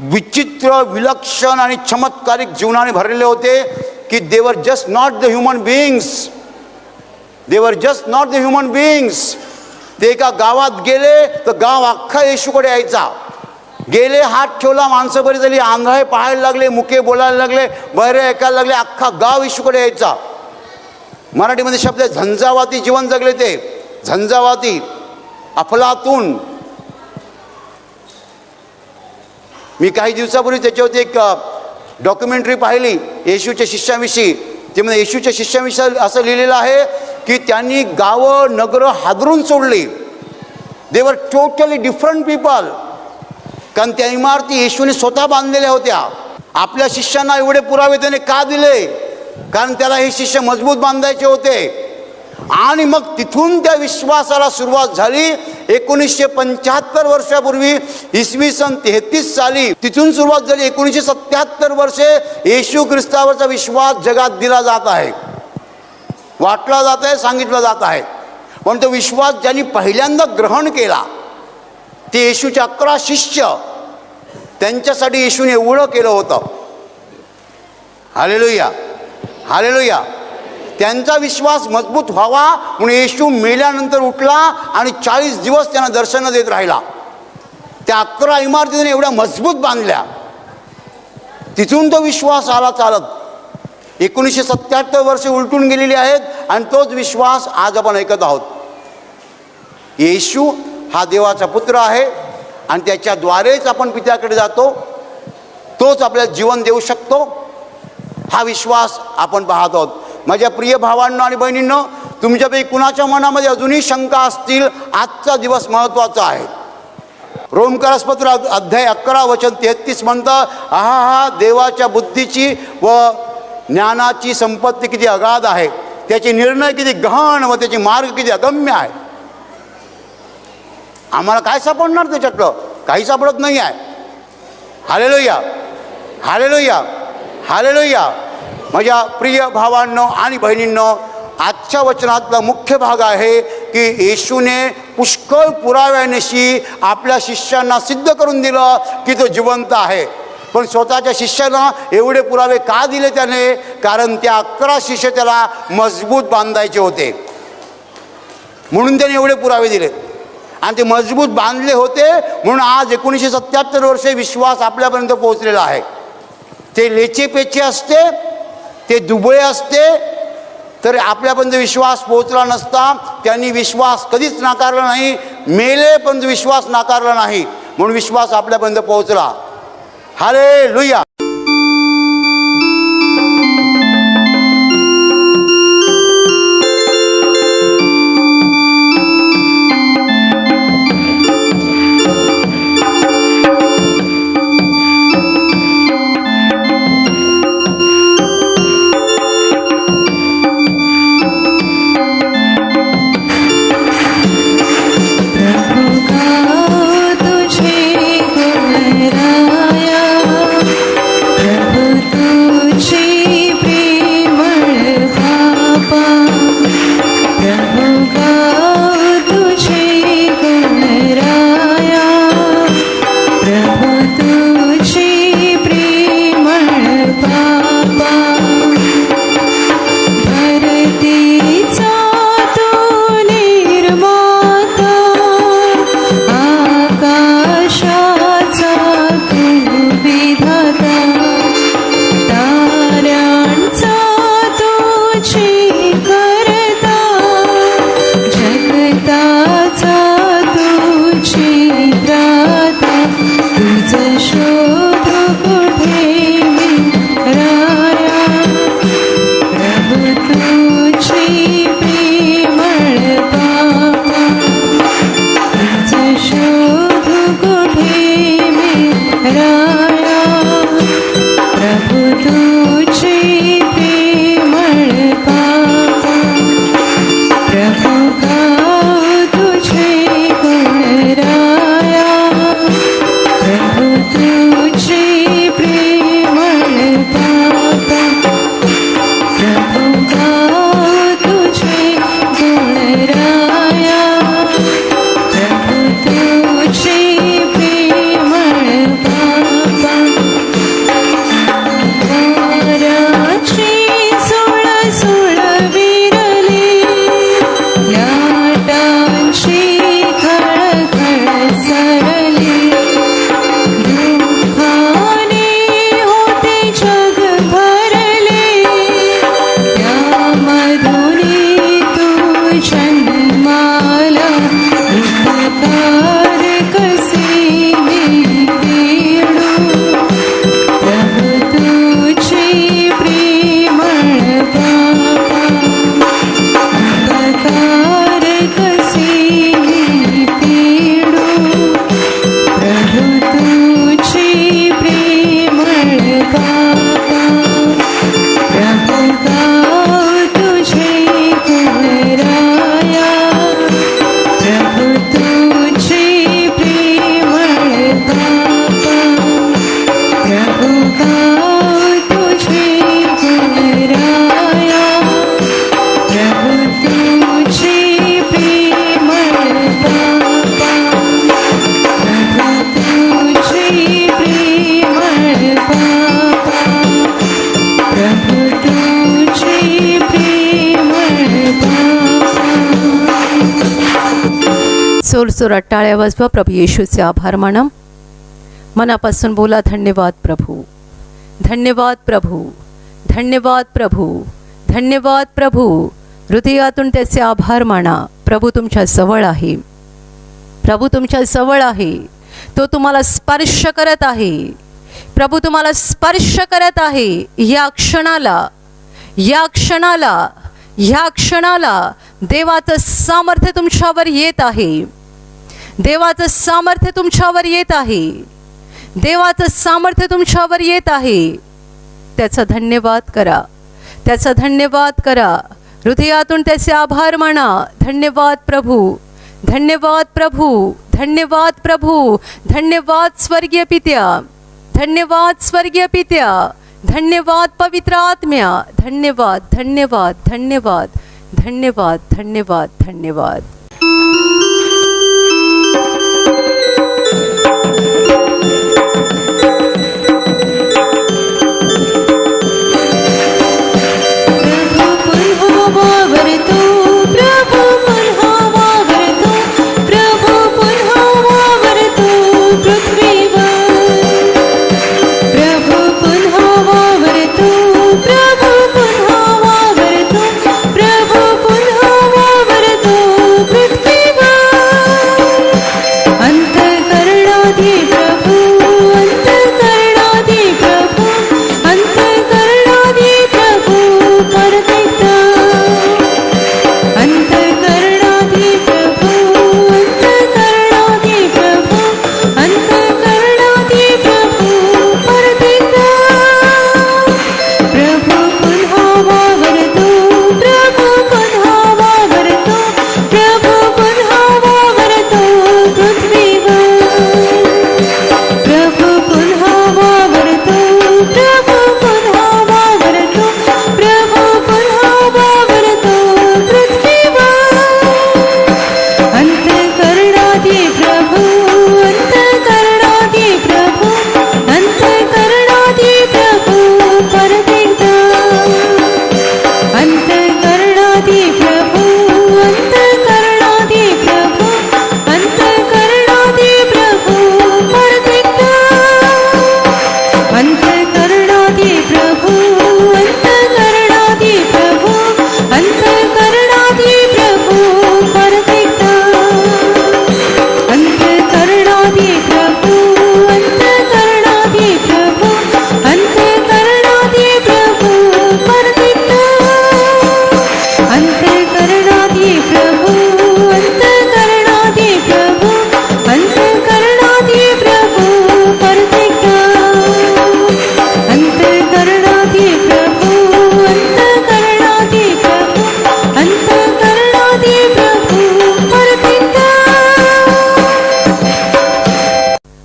विचित्र, विलक्षण आणि चमत्कारिक जीवनाने भरलेले होते की they were just not the human beings, they were just not the human beings. ते एका गावात गेले तर गाव अख्खा येशूकडे यायचा. गेले, हात ठेवला, माणसं बरी झाली, आंधळे पाहायला लागले, मुके बोलायला लागले, बहिरे ऐकायला लागले, अख्खा गाव येशूकडे यायचा. मराठीमध्ये शब्द आहे झंझावाती जीवन जगले ते. झंझावाती, अफलातून. मी काही दिवसापूर्वी त्याच्यावरती एक डॉक्युमेंटरी पाहिली येशूच्या शिष्याविषयी. त्यामध्ये येशूच्या शिष्याविषयी असं लिहिलेलं आहे की त्यांनी गावं नगरं हादरून सोडली. दे वर टोटली डिफरंट पीपल. कारण त्या इमारती येशूने स्वतः बांधलेल्या होत्या. आपल्या शिष्यांना एवढे पुरावे त्याने का दिले? कारण त्याला हे शिष्य मजबूत बांधायचे होते. आणि मग तिथून त्या विश्वासाला सुरुवात झाली. 1975 वर्षापूर्वी, इसवी सन 33 साली तिथून सुरुवात झाली. 1977 वर्षे येशू ख्रिस्तावरचा विश्वास जगात दिला जात आहे, वाटला जात आहे, सांगितलं जात आहे. पण तो विश्वास ज्यांनी पहिल्यांदा ग्रहण केला ते येशूचे 11 शिष्य. त्यांच्यासाठी येशूने एवढं केलं होतं. Hallelujah, hallelujah. त्यांचा विश्वास मजबूत व्हावा म्हणून येशू मेल्यानंतर उठला आणि 40 दिवस त्यांना दर्शनं देत राहिला. त्या 11 इमारतीने एवढ्या मजबूत बांधल्या. तिथून तो विश्वास आला चालत. 1977 वर्षे उलटून गेलेली आहेत आणि तोच विश्वास आज आपण ऐकत आहोत. येशू हा देवाचा पुत्र आहे आणि त्याच्याद्वारेच आपण पित्याकडे जातो. तोच आपल्याला जीवन देऊ शकतो. हा विश्वास आपण पाहत आहोत. माझ्या प्रिय भावांनो आणि बहिणींनो, तुमच्यापैकी कुणाच्या मनामध्ये अजूनही शंका असतील, आजचा दिवस महत्त्वाचा आहे. रोमकरासपत्र अध्याय 11 वचन 33 म्हणतं, हा देवाच्या बुद्धीची व ज्ञानाची संपत्ती किती अगाध आहे, त्याचे निर्णय किती गहन व त्याचे मार्ग किती अगम्य आहे. आम्हाला काय सापडणार त्याच्यातलं? काही सापडत नाही आहे. Hallelujah, hallelujah, hallelujah. माझ्या प्रिय भावांनो आणि बहिणींनो, आजच्या वचनातला मुख्य भाग आहे की येशूने पुष्कळ पुराव्यानिशी आपल्या शिष्यांना सिद्ध करून दिलं की तो जिवंत आहे. पण स्वतःच्या शिष्यांना एवढे पुरावे का दिले त्याने? कारण त्या 11 शिष्य त्याला मजबूत बांधायचे होते म्हणून त्याने एवढे पुरावे दिले. आणि ते मजबूत बांधले होते म्हणून आज 1977 वर्षे विश्वास आपल्यापर्यंत पोहोचलेला आहे. ते लेचेपेचे असते, ते दुबळे असते तर आपल्यापर्यंत विश्वास पोहोचला नसता. त्यांनी विश्वास कधीच नाकारला नाही. मेले पण विश्वास नाकारला नाही म्हणून विश्वास आपल्यापर्यंत पोहोचला. हालेलुया. तुझे गुणराया जोरजोरात टाळ्या वाजवा. प्रभू येशूचे आभार माना. मनापासून बोला, धन्यवाद प्रभू, धन्यवाद प्रभू, धन्यवाद प्रभू, धन्यवाद प्रभू. हृदयातून त्याचे आभार माना. प्रभू तुमच्या जवळ आहे, प्रभू तुमच्या जवळ आहे. तो तुम्हाला स्पर्श करत आहे. प्रभू तुम्हाला स्पर्श करत आहे. या क्षणाला, या क्षणाला, ह्या क्षणाला देवाचं सामर्थ्य तुमच्यावर येत आहे. देवाचं सामर्थ्य तुमच्यावर येत आहे. देवाचं सामर्थ्य तुमच्यावर येत आहे. त्याचा धन्यवाद करा, त्याचा धन्यवाद करा. हृदयातून त्याचे आभार माना. धन्यवाद प्रभू, धन्यवाद प्रभू, धन्यवाद प्रभू, धन्यवाद स्वर्गीय पित्या, धन्यवाद स्वर्गीय पित्या, धन्यवाद पवित्र आत्म्या, धन्यवाद, धन्यवाद, धन्यवाद, धन्यवाद, धन्यवाद, धन्यवाद.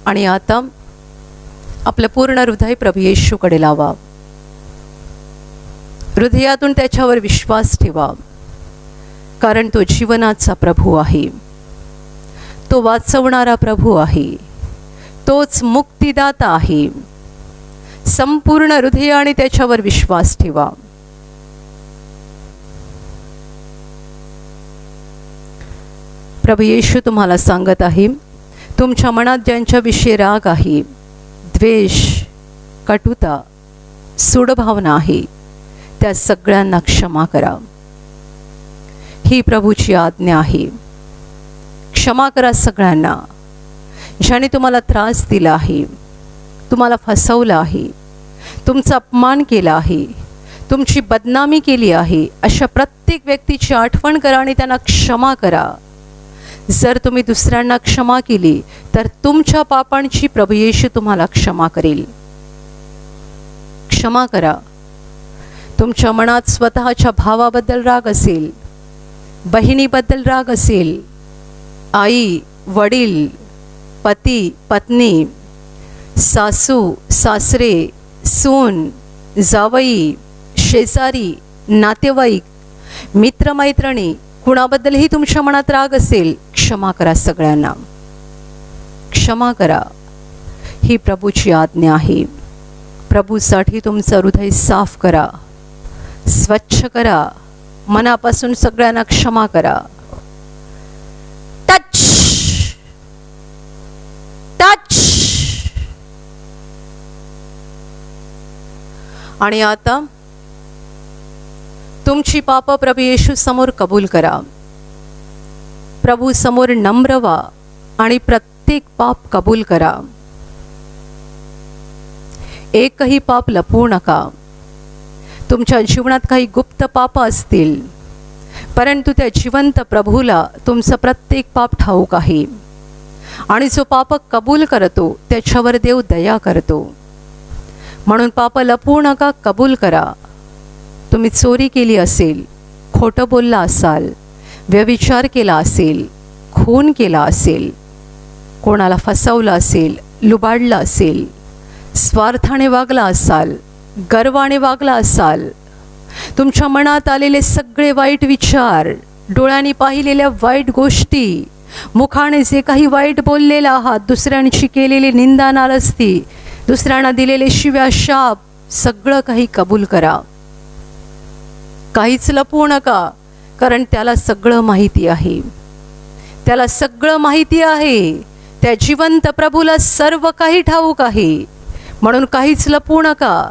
आणि आता आपलं पूर्ण हृदय प्रभू येशूकडे लावा. हृदयातून त्याच्यावर विश्वास ठेवा, कारण तो जीवनाचा प्रभू आहे. तो वाचवणारा प्रभू आहे. तोच मुक्तिदाता आहे. संपूर्ण हृदयाने त्याच्यावर विश्वास ठेवा. प्रभू येशू तुम्हाला सांगत आहे, तुमच्या मनात ज्यांच्याविषयी राग आहे, द्वेष, कटुता, सूडभावना आहे, त्या सगळ्यांना क्षमा करा. ही प्रभूची आज्ञा आहे. क्षमा करा सगळ्यांना. ज्याने तुम्हाला त्रास दिला आहे, तुम्हाला फसवलं आहे, तुमचा अपमान केला आहे, तुमची बदनामी केली आहे, अशा प्रत्येक व्यक्तीची आठवण करा आणि त्यांना क्षमा करा. जर तुम्ही दुसऱ्यांना क्षमा केली तर तुमच्या पापांची प्रभू येशू तुम्हाला क्षमा करेल. क्षमा करा. तुमच्या मनात स्वतःच्या भावाबद्दल राग असेल, बहिणीबद्दल राग असेल, आई, वडील, पती, पत्नी, सासू, सासरे, सून, जावई, शेजारी, नातेवाईक, मित्रमैत्रिणी, कुणाबद्दलही तुमच्या मनात राग असेल, क्षमा करा सगळ्यांना. क्षमा करा. ही प्रभूची आज्ञा आहे. प्रभूसाठी तुमचं हृदय साफ करा, स्वच्छ करा. मनापासून सगळ्यांना क्षमा करा. टच. आणि आता तुमची पाप प्रभू येशू समोर कबूल करा. प्रभू समोर नम्र व्हा आणि प्रत्येक पाप कबूल करा. एकही पाप लपवू नका. तुमच्या जीवनात काही गुप्त पाप असतील, परंतु त्या जिवंत प्रभूला तुमचं प्रत्येक पाप ठाऊक आहे. आणि जो पाप कबूल करतो त्याच्यावर देव दया करतो. म्हणून पाप लपवू नका, कबूल करा. तुम्ही चोरी केली असेल, खोटं बोलला असाल, व्यभिचार केला असेल, खून केला असेल, कोणाला फसवलं असेल, लुबाडलं असेल, स्वार्थाने वागला असाल, गर्वाने वागला असाल, तुमच्या मनात आलेले सगळे वाईट विचार, डोळ्यांनी पाहिलेल्या वाईट गोष्टी, मुखाने जे काही वाईट बोललेला आहात, दुसऱ्यांची केलेली निंदा नालस्ती, दुसऱ्यांना दिलेले शिव्या शाप, सगळं काही कबूल करा. काहीच लपवू नका, कारण त्याला सगळं माहिती आहे. त्याला सगळं माहिती आहे. त्या जिवंत प्रभूला सर्व काही ठाऊक आहे. म्हणून काहीच लपवू नका.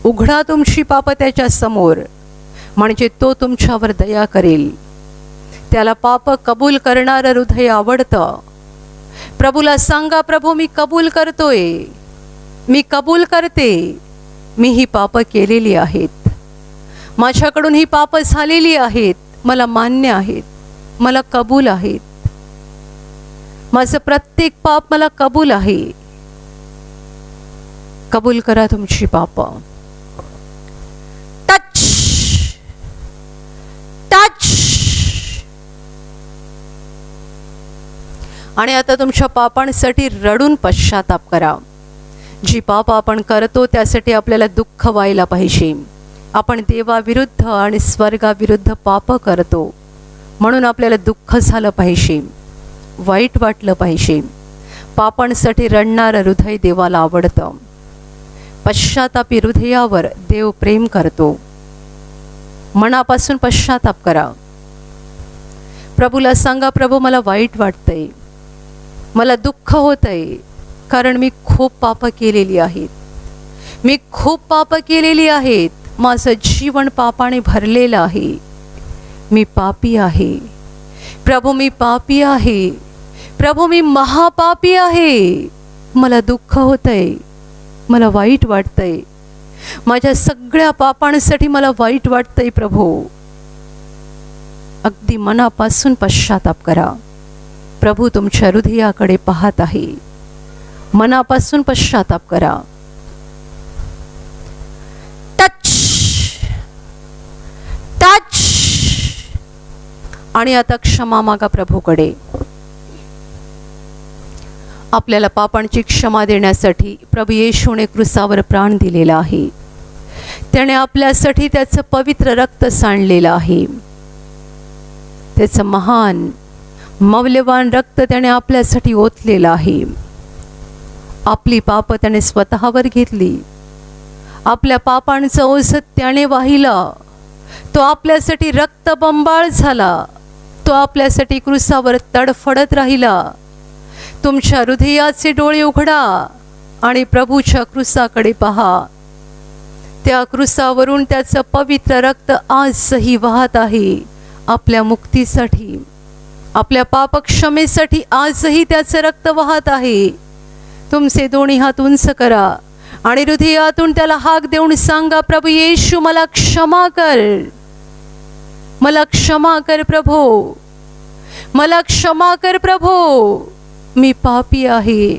उघडा तुमची पाप त्याच्या समोर, म्हणजे तो तुमच्यावर दया करेल. त्याला पाप कबूल करणारं हृदय आवडतं. प्रभूला सांगा, प्रभू मी कबूल करतोय, मी कबूल करते, मी ही पाप केलेली आहेत, माझ्याकडून ही पाप झालेली आहेत, मला मान्य आहेत, मला कबूल आहेत, माझं प्रत्येक पाप मला कबूल आहे. कबूल करा तुमची पाप. Touch touch. आणि आता तुमच्या पापांसाठी रडून पश्चाताप करा. जी पाप आपण करतो त्यासाठी आपल्याला दुःख व्हायला पाहिजे. आपण देवाविरुद्ध आणि स्वर्गाविरुद्ध पाप करतो, म्हणून आपल्याला दुःख झालं पाहिजे, वाईट वाटलं पाहिजे. पापांसाठी रडणारं हृदय देवाला आवडतं. पश्चातापी हृदयावर देव प्रेम करतो. मनापासून पश्चाताप करा. प्रभूला सांगा, प्रभू मला वाईट वाटतंय, मला दुःख होतंय, कारण मी खूप पाप केलेली आहेत, मी खूप पाप केलेली आहेत, माझं जीवन पापाने भरलेलं आहे, मी पापी आहे. प्रभू मी पापी आहे, प्रभू मी महापापी आहे, मला दुःख होतंय, मला वाईट वाटतंय, माझ्या सगळ्या पापांसाठी मला वाईट वाटतंय. प्रभू अगदी मनापासून पश्चाताप करा. प्रभू तुमच्या हृदयाकडे पाहत आहे. मनापासून पश्चाताप करा. Touch touch. आणि आता क्षमा मागा प्रभूकडे. आपल्याला पापांची क्षमा देण्यासाठी प्रभू येशूने क्रूसावर प्राण दिलेला आहे. त्याने आपल्यासाठी त्याचं पवित्र रक्त सांडलेलं आहे. त्याचं महान मौल्यवान रक्त त्याने आपल्यासाठी ओतलेलं आहे. आपली पाप त्याने स्वतःवर घेतली. आपल्या पापांचं ओझं त्याने वाहिलं. तो आपल्यासाठी रक्तबंबाळ झाला. तो आपल्यासाठी क्रूसावर तडफडत राहिला. तुमच्या हृदयाचे डोळे उघडा आणि प्रभूच्या क्रूसाकडे पहा. त्या क्रूसावरून त्याचं पवित्र रक्त आजही वाहत आहे. आपल्या मुक्तीसाठी, आपल्या पापक्षमेसाठी आजही त्याचं रक्त वाहत आहे. तुमचे दोन्ही हात उंच करा आणि हृदयातून त्याला हाक देऊन सांगा, प्रभू येशू मला क्षमा कर, मला क्षमा कर प्रभू, मला क्षमा कर प्रभू, मी पापी आहे.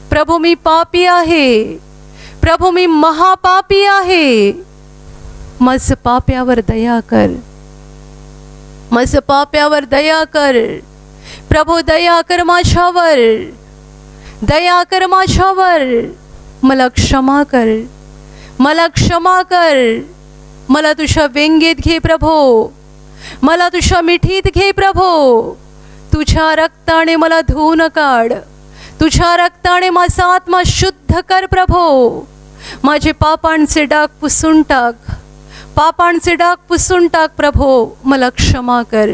प्रभू मी पापी आहे. प्रभू मी महापापी आहे. माझं पाप्यावर दया कर, माझं पाप्यावर दया कर. प्रभू दया कर माझ्यावर, दया कर माझ्यावर. मला क्षमा कर, मला क्षमा कर. मला तुझ्या व्यंगेत घे प्रभू, मला तुझ्या मिठीत घे प्रभू. तुझ्या रक्ताने मला धुवून काढ. तुझ्या रक्ताने माझा आत्मा शुद्ध कर प्रभू. माझे पापांचे डाग पुसून टाक, पापांचे डाग पुसून टाक प्रभू. मला क्षमा कर,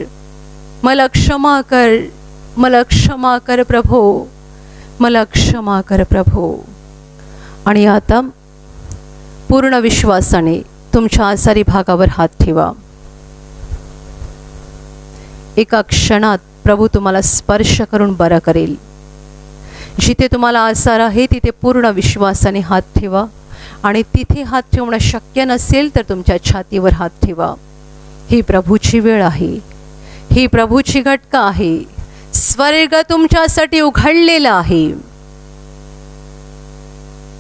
मला क्षमा कर, मला क्षमा कर प्रभू, मला क्षमा कर प्रभू. आणि आता पूर्ण विश्वासाने तुमच्या आजारी भागावर हात ठेवा. एका क्षणात प्रभू तुम्हाला स्पर्श करून बरं करेल. जिथे तुम्हाला आजार आहे तिथे पूर्ण विश्वासाने हात ठेवा आणि तिथे हात ठेवणं शक्य नसेल तर तुमच्या छातीवर हात ठेवा. ही प्रभूची वेळ आहे, ही प्रभूची घटका आहे. स्वर्ग तुमच्यासाठी उघडलेला आहे.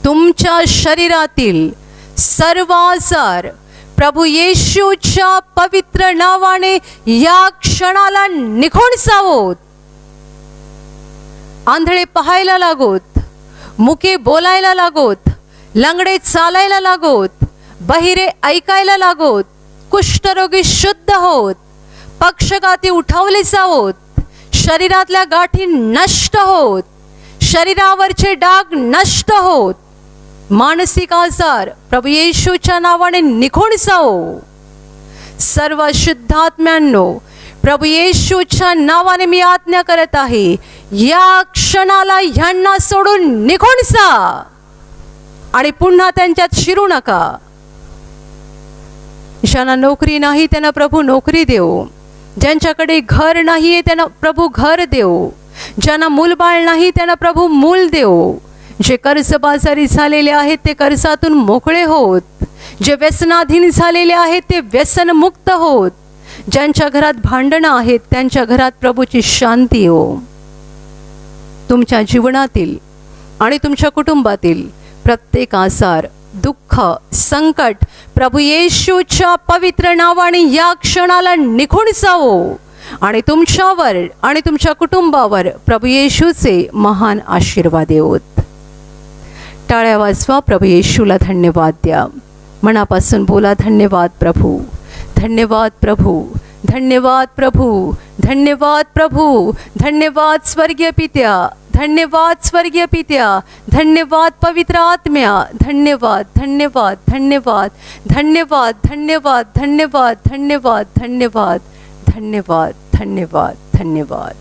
तुमच्या शरीरातील सर्व आजार प्रभू येशूच्या पवित्र नावाने या क्षणाला निघून जावोत. आंधळे पाहायला लागोत, मुके बोलायला लागोत, लंगडे चालायला लागोत, बहिरे ऐकायला लागोत, कुष्ठरोगी शुद्ध होत, पक्षघाती उठवले जावोत, शरीरातल्या गाठी नष्ट होत, शरीरावरचे डाग नष्ट होत, मानसिक आजार प्रभू येशूच्या नावाने निघून जाओ. सर्व शुद्धात्म्यांनो, प्रभू येशूच्या नावाने मी आज्ञा करत आहे, या क्षणाला ह्यांना सोडून निघून जा आणि पुन्हा त्यांच्यात शिरू नका. ज्यांना नोकरी नाही त्यांना प्रभू नोकरी देव. ज्यांच्याकडे घर नाही आहे त्यांना प्रभू घर देव. ज्यांना मूलबाळ नाही त्यांना प्रभू मूल देव. जे कर्जबाजारी झालेले आहेत ते कर्जातून मोकळे होत. जे व्यसनाधीन झालेले आहेत ते व्यसनमुक्त होत. ज्यांच्या घरात भांडणं आहेत त्यांच्या घरात प्रभूची शांती हो. तुमच्या जीवनातील आणि तुमच्या कुटुंबातील प्रत्येक आजार, दुःख, संकट प्रभू येशूच्या पवित्र नावाने या क्षणाला निघून जावो आणि तुमच्यावर आणि तुमच्या कुटुंबावर प्रभू येशूचे महान आशीर्वाद येवोत. टाळ्या वाजवा, प्रभू येशूला धन्यवाद द्या. मनापासून बोला, धन्यवाद प्रभू, धन्यवाद प्रभू, धन्यवाद प्रभू, धन्यवाद प्रभू, धन्यवाद स्वर्गीय पित्या, धन्यवाद स्वर्गीय पित्या, धन्यवाद पवित्र आत्म्या, धन्यवाद धन्यवाद धन्यवाद धन्यवाद धन्यवाद धन्यवाद धन्यवाद धन्यवाद धन्यवाद धन्यवाद धन्यवाद.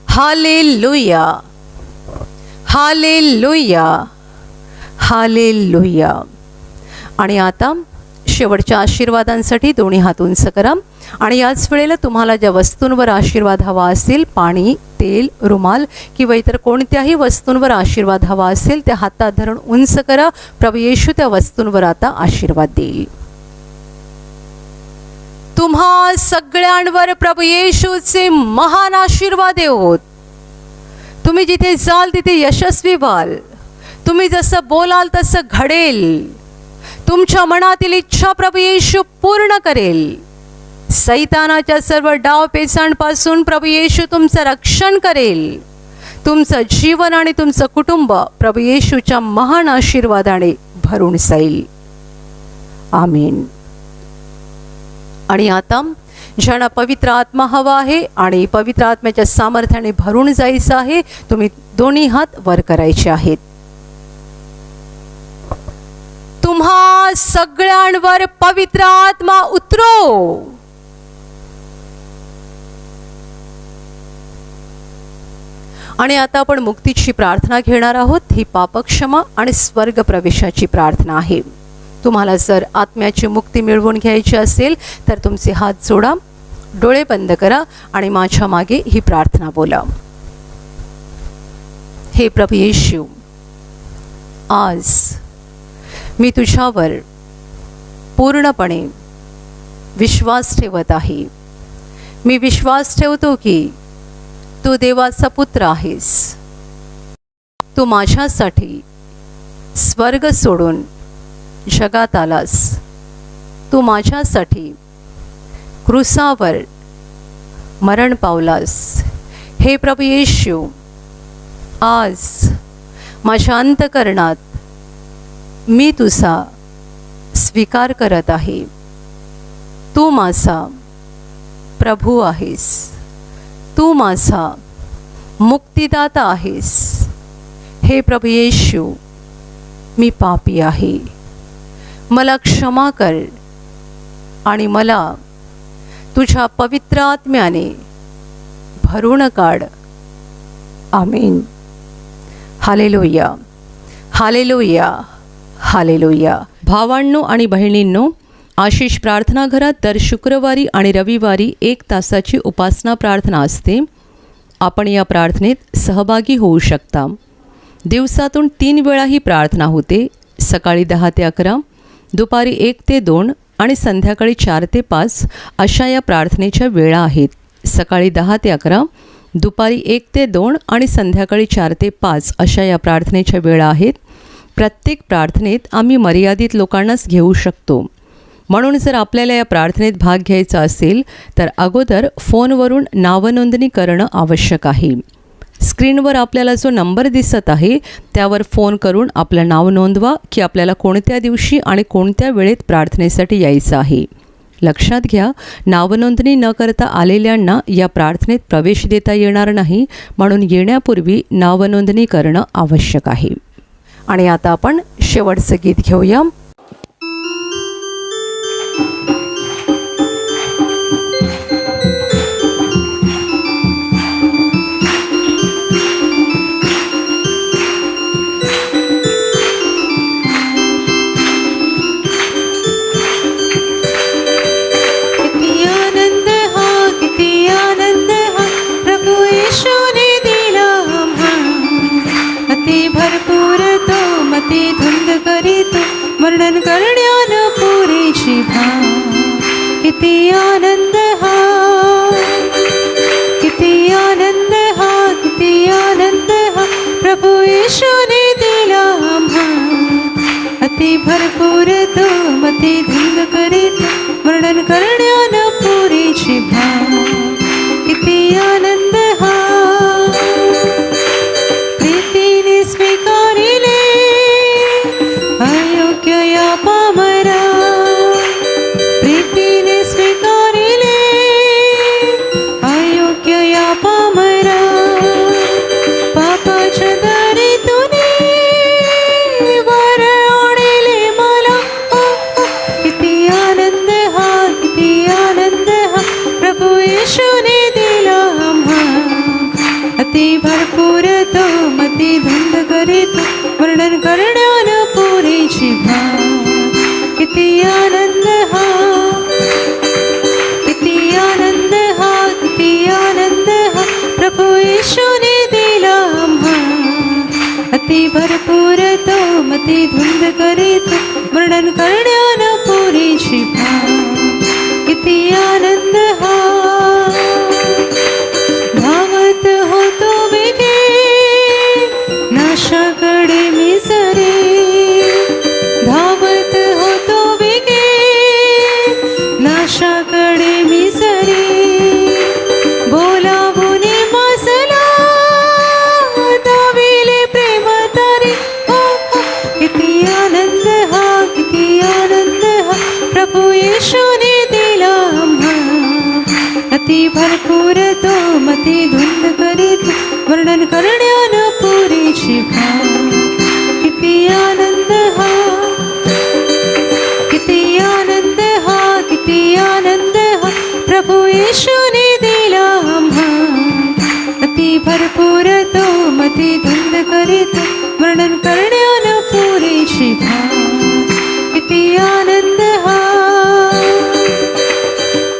Hallelujah, hallelujah, hallelujah. आणि आता शेवटच्या आशीर्वादांसाठी दोन्ही हात उंच करा आणि याच वेळेला तुम्हाला ज्या वस्तूंवर आशीर्वाद हवा असेल, पाणी, तेल, रुमाल किंवा इतर कोणत्याही वस्तूंवर आशीर्वाद हवा असेल त्या हातात धरून उंच करा. प्रभू येशू त्या वस्तूंवर आता आशीर्वाद देईल. तुम्हा सगळ्यांवर प्रभू येशूचे महान आशीर्वाद येवोत. तुम्ही जिथे जाल तिथे यशस्वी व्हाल. तुम्ही जसं बोलाल तसं घडेल. तुमच्या मनातील इच्छा प्रभू येशू पूर्ण करेल. सैतानाच्या सर्व डावपेचांपासून प्रभू येशू तुमचं रक्षण करेल. तुमचं जीवन आणि तुमचं कुटुंब प्रभू येशूच्या महान आशीर्वादाने भरून जाईल. आमीन. आणि आता ज्यांना पवित्र आत्मा हवा आहे आणि पवित्र आत्म्याच्या सामर्थ्याने भरून जायचं आहे, तुम्ही दोन्ही हात वर करायचे आहेत. तुम्हा सगळ्यांवर पवित्र आत्मा उतरो. आणि आता आपण मुक्तीची प्रार्थना घेणार आहोत. ही पापक्षमा आणि स्वर्ग प्रवेशाची प्रार्थना आहे. तुम्हाला जर आत्म्याची मुक्ती मिळवून घ्यायची असेल तर तुमचे हात जोडा, डोळे बंद करा आणि माझ्या मागे ही प्रार्थना बोला. हे प्रभू येशू, आज मी तुझ्यावर पूर्णपणे विश्वास ठेवत आहे. मी विश्वास ठेवतो की तू देवाचा पुत्र आहेस. तू माझ्यासाठी स्वर्ग सोडून जगात आलास. तू माझ्यासाठी क्रूसावर मरण पावलास. हे प्रभू येशू, आज माझ्या अंतःकरणात मी तुझा स्वीकार करत आहे. तू माझा प्रभू आहेस. तू माझा मुक्तिदाता आहेस. हे प्रभू येशू, मी पापी आहे. मला क्षमा कर आणि मला तुझ्या पवित्र आत्म्याने भरून काढ. आमीन. Hallelujah, hallelujah, hallelujah. भावांनो आणि बहिणींनो, आशिष प्रार्थना घरात दर शुक्रवारी आणि रविवारी 1 तासाची उपासना प्रार्थना असते. आपण या प्रार्थनेत सहभागी होऊ शकता. दिवसातून 3 वेळा ही प्रार्थना होते. सकाळी 10 ते 11, दुपारी 1 ते 2 आणि संध्याकाळी 4 ते 5 अशा या प्रार्थनेच्या वेळा आहेत. सकाळी 10 ते 11, दुपारी 1 ते 2 आणि संध्याकाळी 4 ते 5 अशा या प्रार्थनेच्या वेळा आहेत. प्रत्येक प्रार्थनेत आम्ही मर्यादित लोकांनाच घेऊ शकतो. म्हणून जर आपल्याला या प्रार्थनेत भाग घ्यायचा असेल तर अगोदर फोनवरून नावनोंदणी करणं आवश्यक आहे. स्क्रीनवर आपल्याला जो नंबर दिसत आहे त्यावर फोन करून आपलं नाव नोंदवा की आपल्याला कोणत्या दिवशी आणि कोणत्या वेळेत प्रार्थनेसाठी यायचं आहे. लक्षात घ्या, नावनोंदणी न करता आलेल्यांना या प्रार्थनेत प्रवेश देता येणार नाही. म्हणून येण्यापूर्वी नावनोंदणी करणं आवश्यक आहे. आणि आता आपण शेवटचं गीत घेऊया. वर्णन करण्यानं पुरेची भाव. किती आनंद हा, किती आनंद हा, किती आनंद हा प्रभू येशूने दिला आम्हा. अति भरपूर तो मती धुंद करीत वर्णन करण्यानं पुरेची भाव. किती आनंद हा, प्रीतीने स्वीकारिले अयोग्य या पामरा. प्रीतीने स्वीकारिले अयोग्य या पामरा. पापाच्या दारीतून वर आणले मला. किती आनंद हा, किती आनंद हा प्रभू येशूने दिला आम्हा. अति भरपूर तो मती धुंद करीत वर्णन करण्यानं पुरेची भाव. किती आनंद हा, किती आनंद हा, किती आनंद हा प्रभू येशूने दिला आम्हा. अति भरपूर तो मती धुंद करीत वर्णन करण्यानं पुरेची भाव. किती भरपूर तो मती धुंद करीत वर्णन करण्यान पुरीची भाव. किती आनंद हा, किती आनंद हा, किती आनंद हा प्रभू येशूने दिला आम्हा. अति भरपूर तो मती धुंद करीत वर्णन करण्यान पुरीची भाव. किती आनंद हा,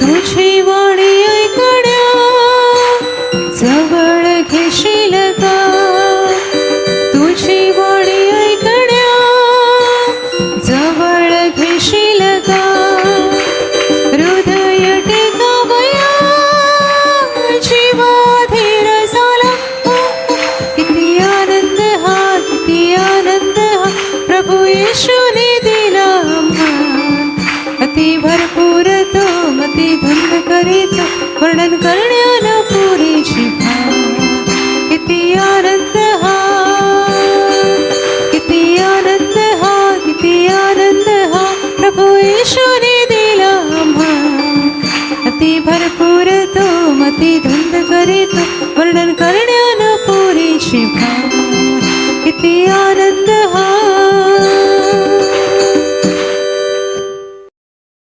तुझी वाणी ऐकण्या जवळ घेशील का. तुझी वाणी ऐकण्या जवळ घेशील का. हृदय टेकावया जीवा धीर झाला. किती आनंद हा, किती आनंद हा प्रभू येशूने दिला आम्हा. अति भरपूर तो मती धुंद करीत वर्णन करण्यान पुरीची भाव. किती आनंद हा, किती आनंद हा, किती आनंद हा प्रभू येशूने दिला आम्हा. अति भरपूर तो मती धुंद करीत वर्णन करण्यान